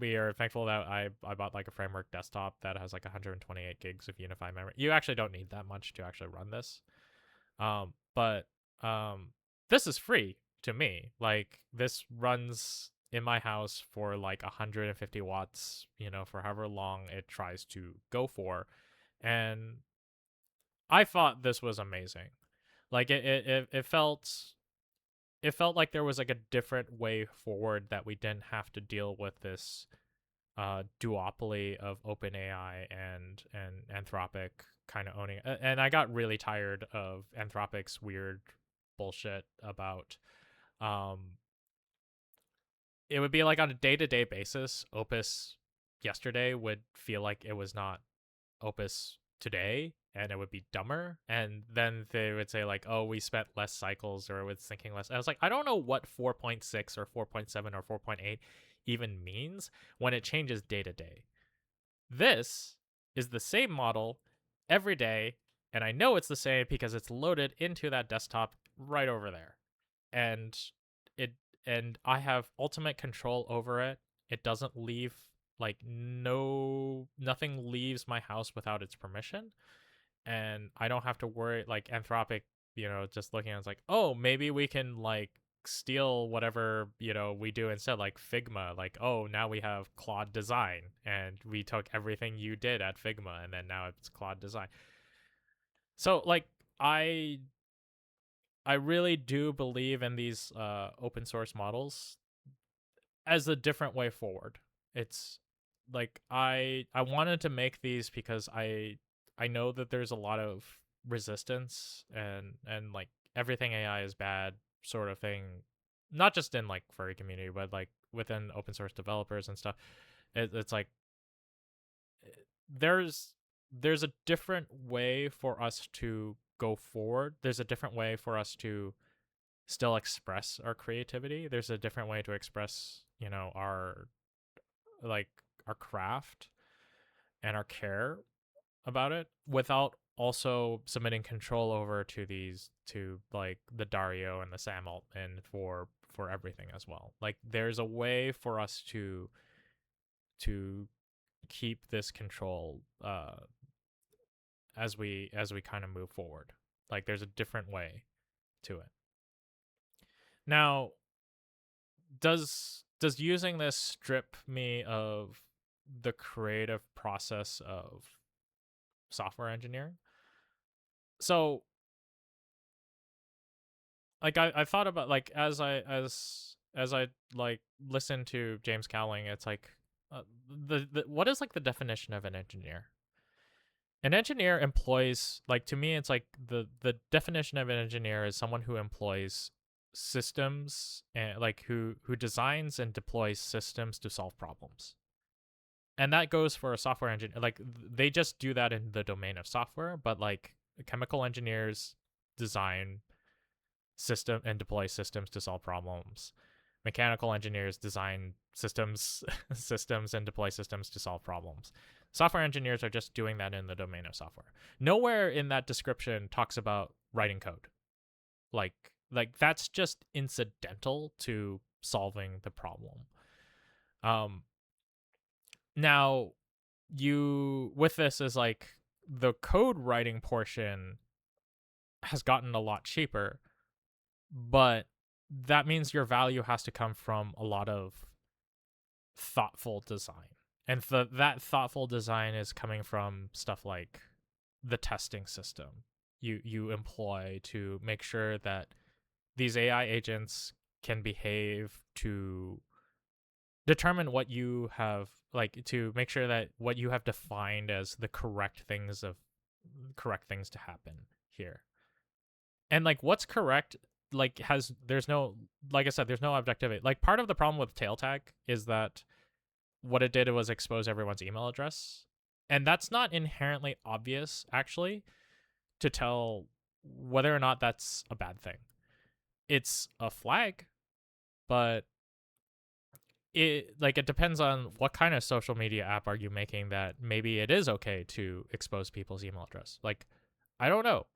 we are thankful that I bought like a framework desktop that has like 128 gigs of unified memory. You actually don't need that much to actually run this. But this is free to me. Like this runs in my house for like 150 watts, for however long it tries to go for. And I thought this was amazing. Like it felt like there was like a different way forward, that we didn't have to deal with this duopoly of OpenAI and Anthropic kind of owning it. And I got really tired of Anthropic's weird bullshit about um it would be like on a day-to-day basis, Opus yesterday would feel like it was not Opus today, and it would be dumber, and then they would say like, oh, we spent less cycles, or it was thinking less. I was like, I don't know what 4.6 or 4.7 or 4.8 even means when it changes day to day. This is the same model every day, and I know it's the same because it's loaded into that desktop right over there. And it and I have ultimate control over it. It doesn't leave, like, nothing leaves my house without its permission, and I don't have to worry like Anthropic, just looking at it's like, oh, maybe we can like steal whatever we do instead, like Figma, like, oh, now we have Claude Design and we took everything you did at Figma and then now it's Claude Design. So like I really do believe in these open source models as a different way forward. It's like I wanted to make these because I know that there's a lot of resistance and like everything AI is bad sort of thing, not just in like furry community, but like within open source developers and stuff. It's like there's there's a different way for us to go forward. There's a different way for us to still express our creativity. There's a different way to express, our like our craft and our care about it without also submitting control over to like the Dario and the Sam Altman for everything as well. Like there's a way for us to keep this control as we kind of move forward. Like there's a different way to it. Now, does using this strip me of the creative process of software engineering? So like I thought about, like, as I like listen to James Cowling, it's like the what is like the definition of an engineer? An engineer employs, like, to me it's like the definition of an engineer is someone who employs systems, and like who designs and deploys systems to solve problems. And that goes for a software engineer. Like they just do that in the domain of software, but like chemical engineers design system and deploy systems to solve problems. Mechanical engineers design systems systems and deploy systems to solve problems. Software engineers are just doing that in the domain of software. Nowhere in that description talks about writing code. Like that's just incidental to solving the problem. Um Now, you with this is like the code writing portion has gotten a lot cheaper, but that means your value has to come from a lot of thoughtful design. And that thoughtful design is coming from stuff like the testing system you employ to make sure that these AI agents can behave, to determine what you have, like, to make sure that what you have defined as the correct things to happen here. And like what's correct, like, has there's no, like I said, there's no objectivity. Like part of the problem with tail tag is that what it did was expose everyone's email address, and that's not inherently obvious actually to tell whether or not that's a bad thing. It's a flag, but it depends on what kind of social media app are you making, that maybe it is okay to expose people's email address. Like, I don't know.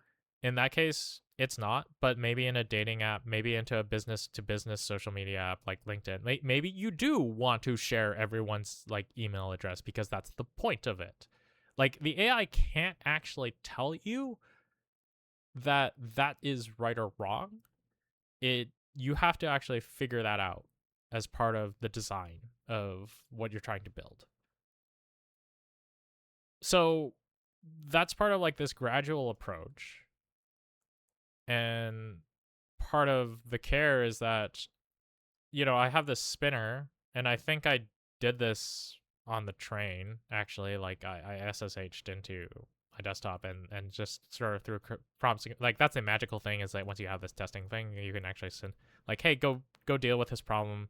In that case, it's not, but maybe in a dating app, maybe into a business to business social media app like LinkedIn, maybe you do want to share everyone's like email address because that's the point of it. Like the AI can't actually tell you that that is right or wrong. You have to actually figure that out as part of the design of what you're trying to build. So that's part of like this gradual approach. And part of the care is that, I have this spinner, and I think I did this on the train actually. Like I SSH'd into my desktop and just sort of through prompts. Like that's the magical thing, is that once you have this testing thing, you can actually send like, hey, go deal with this problem,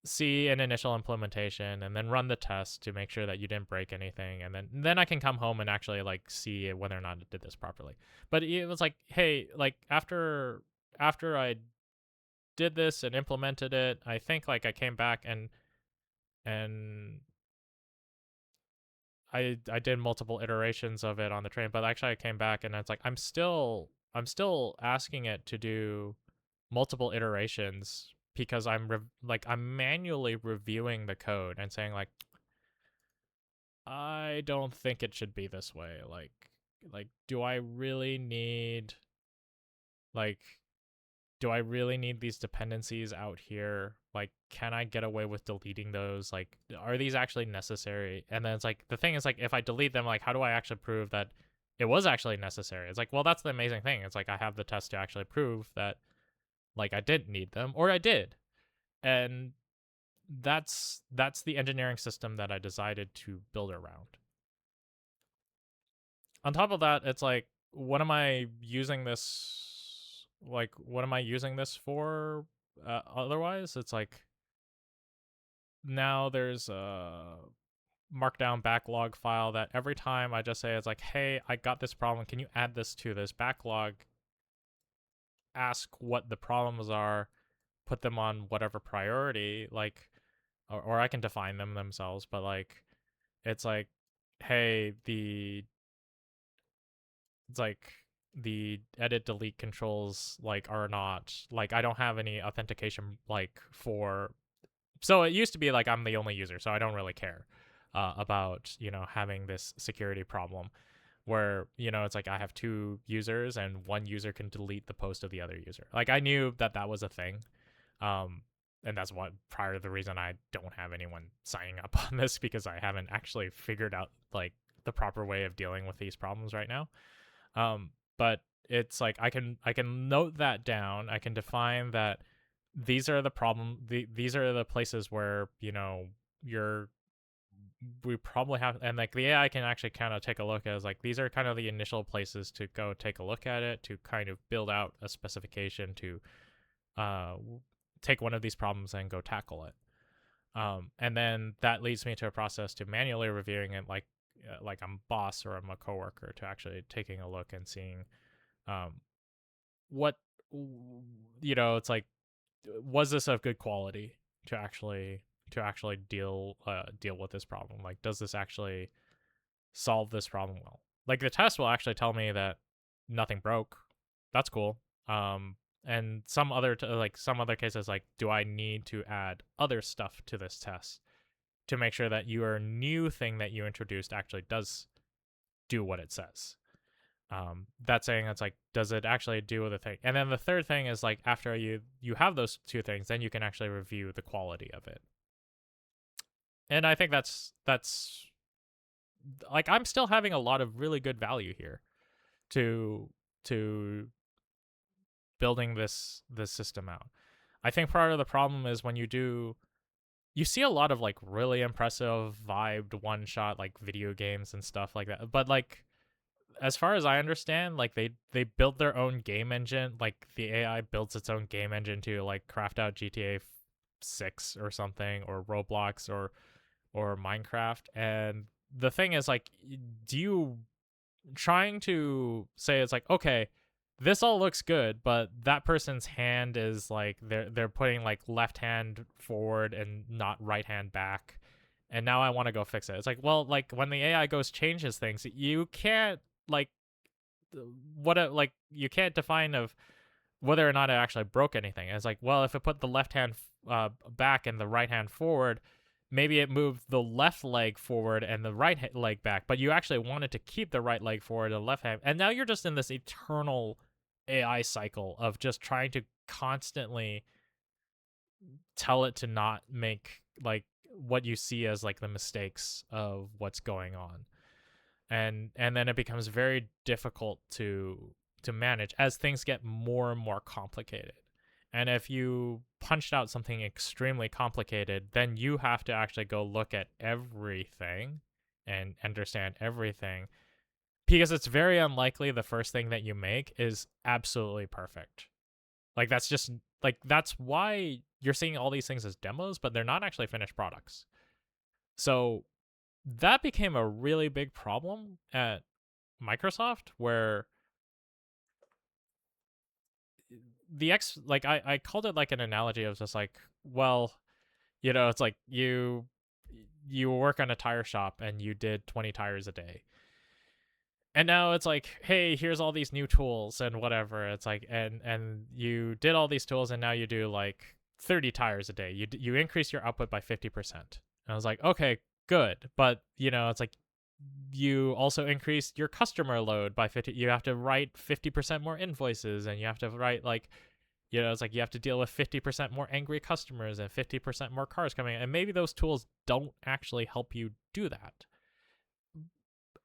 see an initial implementation, and then run the test to make sure that you didn't break anything, and then I can come home and actually like see whether or not it did this properly. But it was like, hey, like after I did this and implemented it, I think like I came back and I did multiple iterations of it on the train, but actually I came back and it's like I'm still asking it to do multiple iterations because I'm manually reviewing the code and saying like, I don't think it should be this way. Like do I really need like do I really need these dependencies out here? Like, can I get away with deleting those? Like, are these actually necessary? And then it's like, the thing is, like, if I delete them, like, how do I actually prove that it was actually necessary? It's like, well, that's the amazing thing. It's like, I have the test to actually prove that, like, I didn't need them, or I did. And that's the engineering system that I decided to build around. On top of that, it's like, what am I using this? Like, what am I using this for? Otherwise, it's like, now there's a markdown backlog file that every time I just say, it's like, hey, I got this problem, can you add this to this backlog, ask what the problems are, put them on whatever priority, like, or I can define them themselves, but like, it's like, hey, it's like the edit delete controls like are not, like, I don't have any authentication like for, so it used to be like I'm the only user, so I don't really care about having this security problem. where, it's like I have two users and one user can delete the post of the other user. Like I knew that that was a thing. Um, and that's what prior to the reason I don't have anyone signing up on this, because I haven't actually figured out like the proper way of dealing with these problems right now. But it's like I can note that down. I can define that these are the these are the places where you're we probably have, and like the AI can actually kind of take a look as like these are kind of the initial places to go take a look at it, to kind of build out a specification to uh take one of these problems and go tackle it. And then that leads me to a process to manually reviewing it, like I'm a boss or I'm a coworker, to actually taking a look and seeing um what it's like, was this of good quality to actually deal with this problem? Like, does this actually solve this problem well? Like the test will actually tell me that nothing broke. That's cool. And some other cases, like, do I need to add other stuff to this test to make sure that your new thing that you introduced actually does do what it says? That saying, it's like, does it actually do the thing? And then the third thing is like, after you have those two things, then you can actually review the quality of it. And I think that's like, I'm still having a lot of really good value here to to building this system out. I think part of the problem is when you see a lot of like really impressive vibed one shot like video games and stuff like that. But like, as far as I understand, like they built their own game engine. Like the AI builds its own game engine to like craft out GTA 6 or something, or Roblox, or Minecraft. And the thing is, like, do you trying to say it's like, okay, this all looks good, but that person's hand is like they're putting like left hand forward and not right hand back, and now I want to go fix it. It's like, well, like when the AI goes changes things, you can't like like you can't define of whether or not it actually broke anything. It's like, well, if it put the left hand back and the right hand forward, maybe it moved the left leg forward and the right leg back, but you actually wanted to keep the right leg forward and the left hand. And now you're just in this eternal AI cycle of just trying to constantly tell it to not make like what you see as like the mistakes of what's going on. And then it becomes very difficult to manage as things get more and more complicated. And if you punched out something extremely complicated, then you have to actually go look at everything and understand everything, because it's very unlikely the first thing that you make is absolutely perfect. Like that's just like, that's why you're seeing all these things as demos, but they're not actually finished products. So that became a really big problem at Microsoft, where I called it like an analogy of just like, well, it's like you work on a tire shop and you did 20 tires a day. And now it's like, hey, here's all these new tools and whatever. It's like, and you did all these tools and now you do like 30 tires a day. You increase your output by 50%. And I was like, okay, good. But, it's like, you also increased your customer load by 50. You have to write 50% more invoices, and you have to write like, it's like you have to deal with 50% more angry customers and 50% more cars coming in. And maybe those tools don't actually help you do that.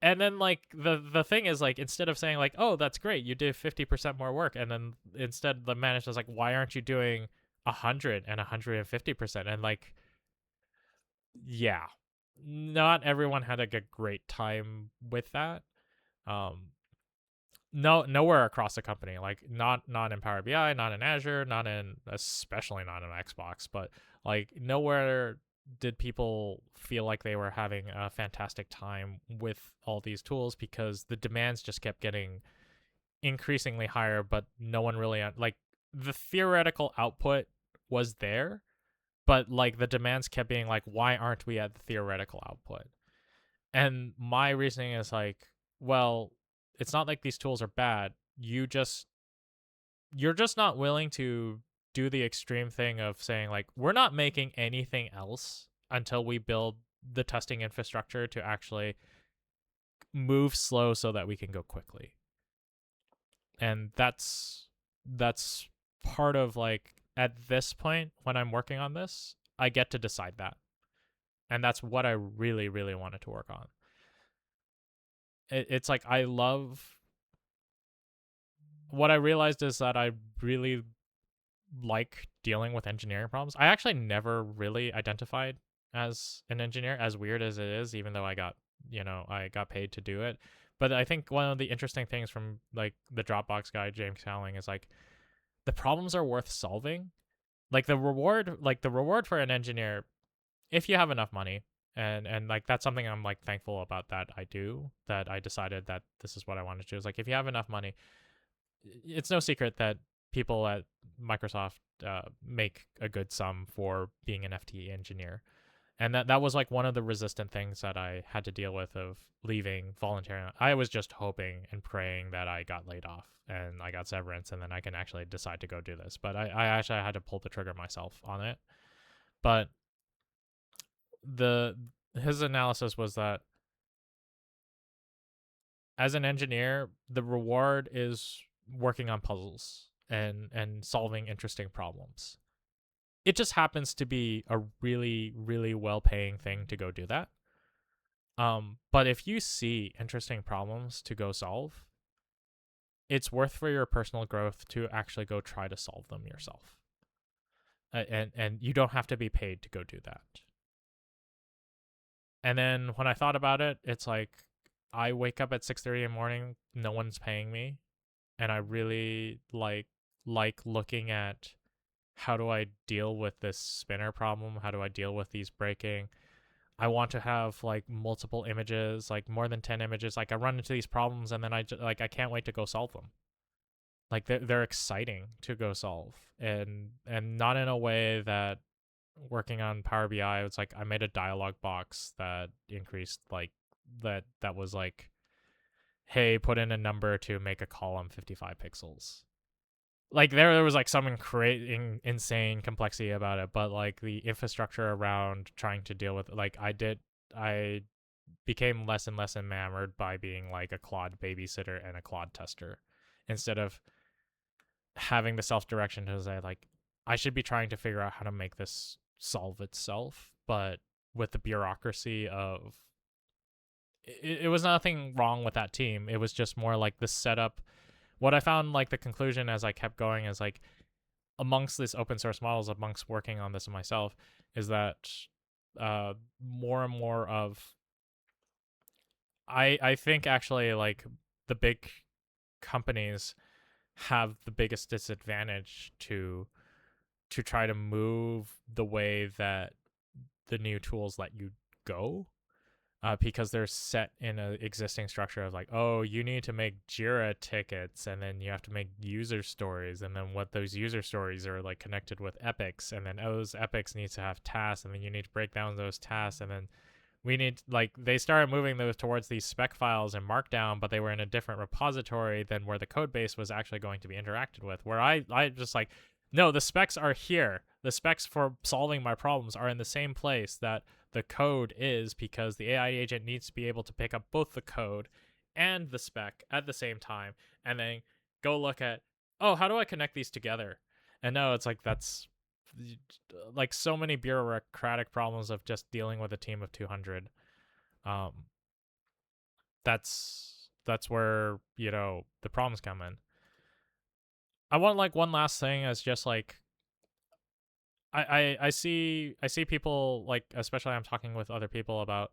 And then like the thing is, like, instead of saying like, oh, that's great, you did 50% more work, and then instead the manager's like, why aren't you doing 100 and 150%? And like, yeah, not everyone had like a great time with that. Um, nowhere across the company, like not in Power BI, not in Azure, especially not in Xbox, but like nowhere did people feel like they were having a fantastic time with all these tools, because the demands just kept getting increasingly higher, but no one really like, the theoretical output was there, but like the demands kept being like, why aren't we at the theoretical output? And my reasoning is like, well, it's not like these tools are bad. You're just not willing to do the extreme thing of saying like, we're not making anything else until we build the testing infrastructure to actually move slow so that we can go quickly. And that's part of like at this point when I'm working on this, I get to decide that. And that's what I really, really wanted to work on. It's like I love what I realized is that I really like dealing with engineering problems. I actually never really identified as an engineer, as weird as it is, even though I got paid to do it. But I think one of the interesting things from like the Dropbox guy, James Cowling, is like the problems are worth solving. Like the reward for an engineer, if you have enough money, and like that's something I'm like thankful about that I decided that this is what I wanted to do. Is like if you have enough money, it's no secret that people at Microsoft make a good sum for being an FTE engineer. And that was like one of the resistant things that I had to deal with of leaving voluntarily. I was just hoping and praying that I got laid off and I got severance and then I can actually decide to go do this. But I actually had to pull the trigger myself on it. But the his analysis was that as an engineer, the reward is working on puzzles and solving interesting problems. It just happens to be a really, really well paying thing to go do that. But if you see interesting problems to go solve, it's worth for your personal growth to actually go try to solve them yourself. And you don't have to be paid to go do that. And then when I thought about it, it's like I wake up at 6:30 in the morning, no one's paying me, and I really like looking at how do I deal with this spinner problem? How do I deal with these breaking? I want to have like multiple images, like more than 10 images. Like I run into these problems and then I can't wait to go solve them. Like they're exciting to go solve, and not in a way that working on Power BI, it's like I made a dialog box that increased like that was like, hey, put in a number to make a column 55 pixels. Like there was like some insane complexity about it, but like the infrastructure around trying to deal with like I became less and less enamored by being like a Claude babysitter and a Claude tester instead of having the self-direction to say like I should be trying to figure out how to make this solve itself, but with the bureaucracy of it was nothing wrong with that team. It was just more like the setup. What I found like the conclusion as I kept going is like amongst these open source models, amongst working on this myself, is that more and more of I think actually like the big companies have the biggest disadvantage to try to move the way that the new tools let you go, because they're set in an existing structure of like, oh, you need to make Jira tickets, and then you have to make user stories, and then what those user stories are like connected with epics, and then those epics need to have tasks, and then you need to break down those tasks, and then we need like they started moving those towards these spec files in Markdown, but they were in a different repository than where the code base was actually going to be interacted with. Where I just like, no, the specs are here. The specs for solving my problems are in the same place that the code is, because the AI agent needs to be able to pick up both the code and the spec at the same time, and then go look at, oh, how do I connect these together? And no, it's like that's like so many bureaucratic problems of just dealing with a team of 200. um that's where the problems come in. I want like one last thing as just like I see people like, especially I'm talking with other people about,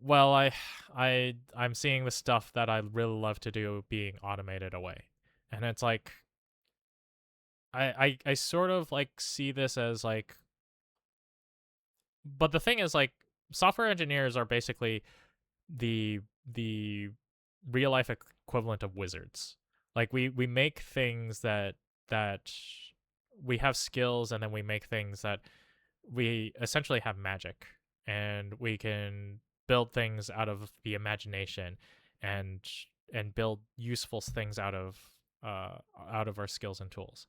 well, I'm seeing the stuff that I really love to do being automated away. And it's like I sort of like see this as like, but the thing is like software engineers are basically the real life equivalent of wizards. Like we make things that we have skills, and then we make things that we essentially have magic, and we can build things out of the imagination, and build useful things out of our skills and tools.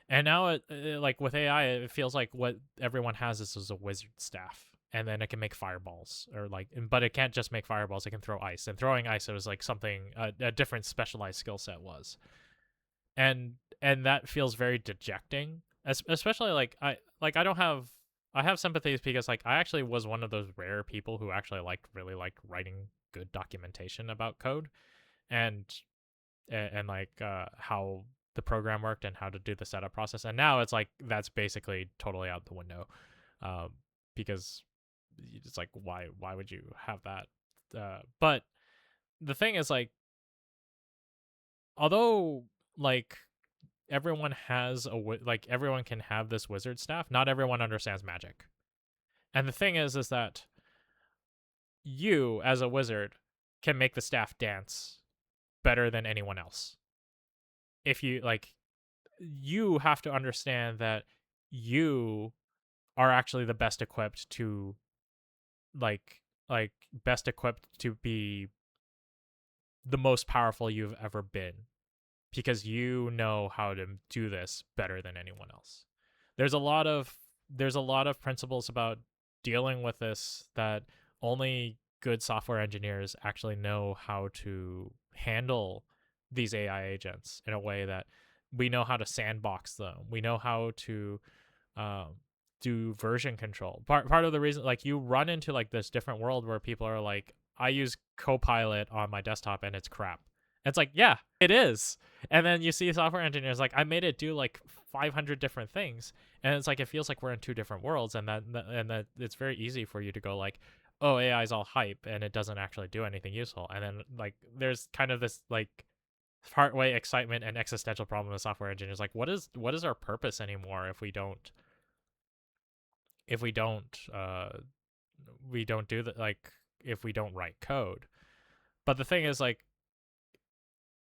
And now like with AI, it feels like what everyone has is a wizard staff. and then it can make fireballs, or like, but it can't just make fireballs, it can throw ice, and throwing ice was like something a different specialized skill set was. And that feels very dejecting, especially like I don't have, I have sympathies because like I actually was one of those rare people who actually really liked writing good documentation about code, and like how the program worked and how to do the setup process. And now it's like that's basically totally out the window, um, because it's like why would you have that? But the thing is like, although like everyone has like everyone can have this wizard staff, not everyone understands magic. And the thing is that you as a wizard can make the staff dance better than anyone else. If you like, you have to understand that you are actually the best equipped to like best equipped to be the most powerful you've ever been, because you know how to do this better than anyone else. There's a lot of principles about dealing with this that only good software engineers actually know how to handle these AI agents in a way that we know how to sandbox them. We know how to um, do version control. Part of the reason, like, you run into like this different world where people are like, I use Copilot on my desktop and it's crap. And it's like, yeah, it is. And then you see software engineers like, I made it do like 500 different things, and it's like it feels like we're in two different worlds, and that it's very easy for you to go like, oh, AI is all hype and it doesn't actually do anything useful. And then like there's kind of this like partway excitement and existential problem with software engineers, like what is our purpose anymore if we don't if we don't uh we don't do that, like if we don't write code. But the thing is like,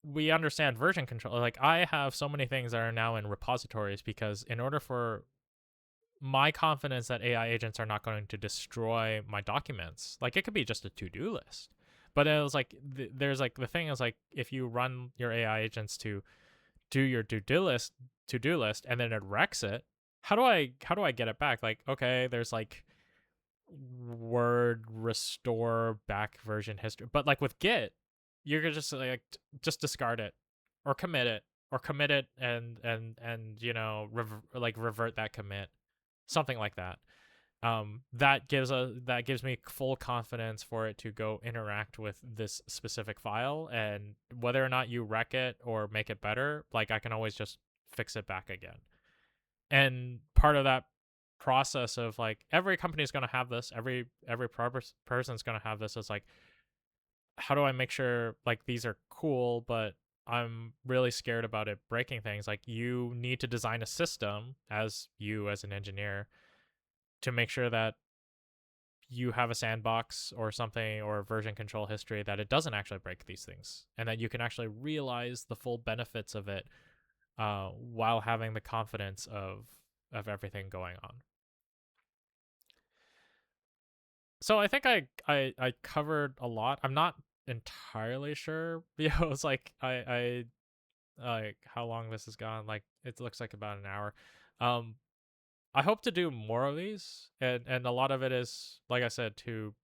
we understand version control. Like I have so many things that are now in repositories because in order for my confidence that AI agents are not going to destroy my documents, like it could be just a to-do list. But it was like there's like the thing is like, if you run your AI agents to do your to-do list and then it wrecks it, how do I get it back? Like, okay, there's like word restore back version history, but like with Git, you're gonna just like just discard it or commit it, and like revert that commit, something like that. That gives me full confidence for it to go interact with this specific file, and whether or not you wreck it or make it better, like I can always just fix it back again. And part of that process of like, every company is going to have this, every person's going to have this, is like, how do I make sure like these are cool, but I'm really scared about it breaking things. Like, you need to design a system as an engineer to make sure that you have a sandbox or something, or a version control history, that it doesn't actually break these things, and that you can actually realize the full benefits of it, while having the confidence of everything going on. So I think I covered a lot. I'm not entirely sure because like I like how long this has gone. Like it looks like about an hour. Um, I hope to do more of these, and a lot of it is, like I said, to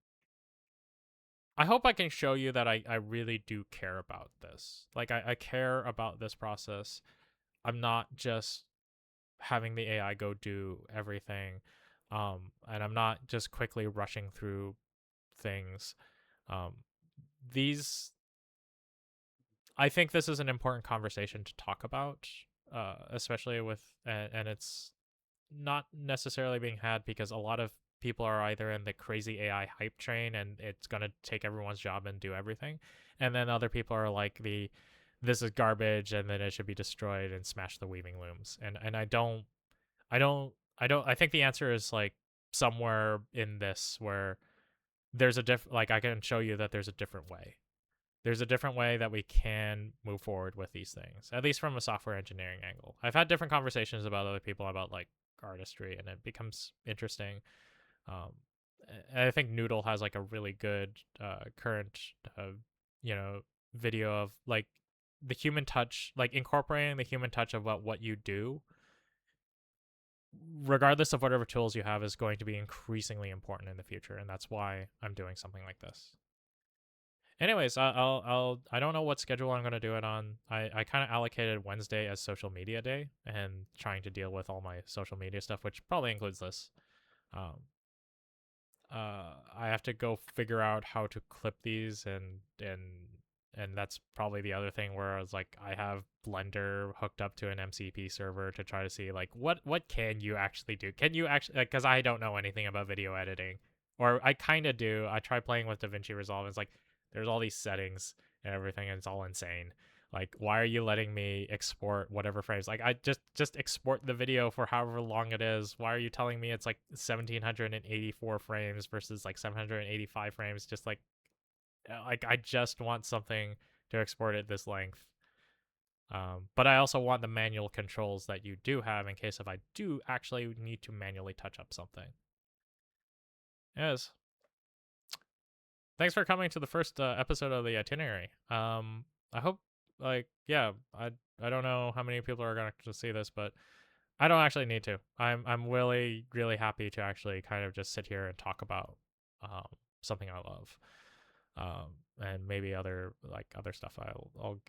I hope I can show you that I really do care about this. Like I care about this process. I'm not just having the AI go do everything. And I'm not just quickly rushing through things. Um, these, I think this is an important conversation to talk about, especially with, and it's not necessarily being had because a lot of people are either in the crazy AI hype train and it's going to take everyone's job and do everything. And then other people are like this is garbage and then it should be destroyed and smash the weaving looms. And I think the answer is like somewhere in this, where there's a like I can show you that there's a different way. There's a different way that we can move forward with these things, at least from a software engineering angle. I've had different conversations about other people about like artistry, and it becomes interesting. Um, and I think Noodle has like a really good current, you know, video of like the human touch, like incorporating the human touch of what you do regardless of whatever tools you have, is going to be increasingly important in the future, and that's why I'm doing something like this. Anyways, I don't know what schedule I'm gonna do it on. I kind of allocated Wednesday as social media day and trying to deal with all my social media stuff, which probably includes this. Um, I have to go figure out how to clip these, and that's probably the other thing where I was like, I have Blender hooked up to an MCP server to try to see like what can you actually do? Can you actually, because I don't know anything about video editing, or I kind of do. I try playing with DaVinci Resolve, and it's like there's all these settings and everything, and it's all insane. Like, why are you letting me export whatever frames? Like, I just export the video for however long it is. Why are you telling me it's like 1784 frames versus like 785 frames? Just like I just want something to export at this length. But I also want the manual controls that you do have in case if I do actually need to manually touch up something. Yes. Thanks for coming to the first episode of the itinerary. I hope, like, yeah, I don't know how many people are going to see this, but I don't actually need to. I'm really really happy to actually kind of just sit here and talk about um, something I love, and maybe other stuff I'll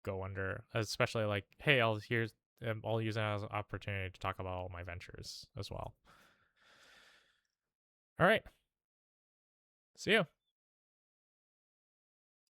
go under, especially like, hey, I'll use it as an opportunity to talk about all my ventures as well. All right, see you.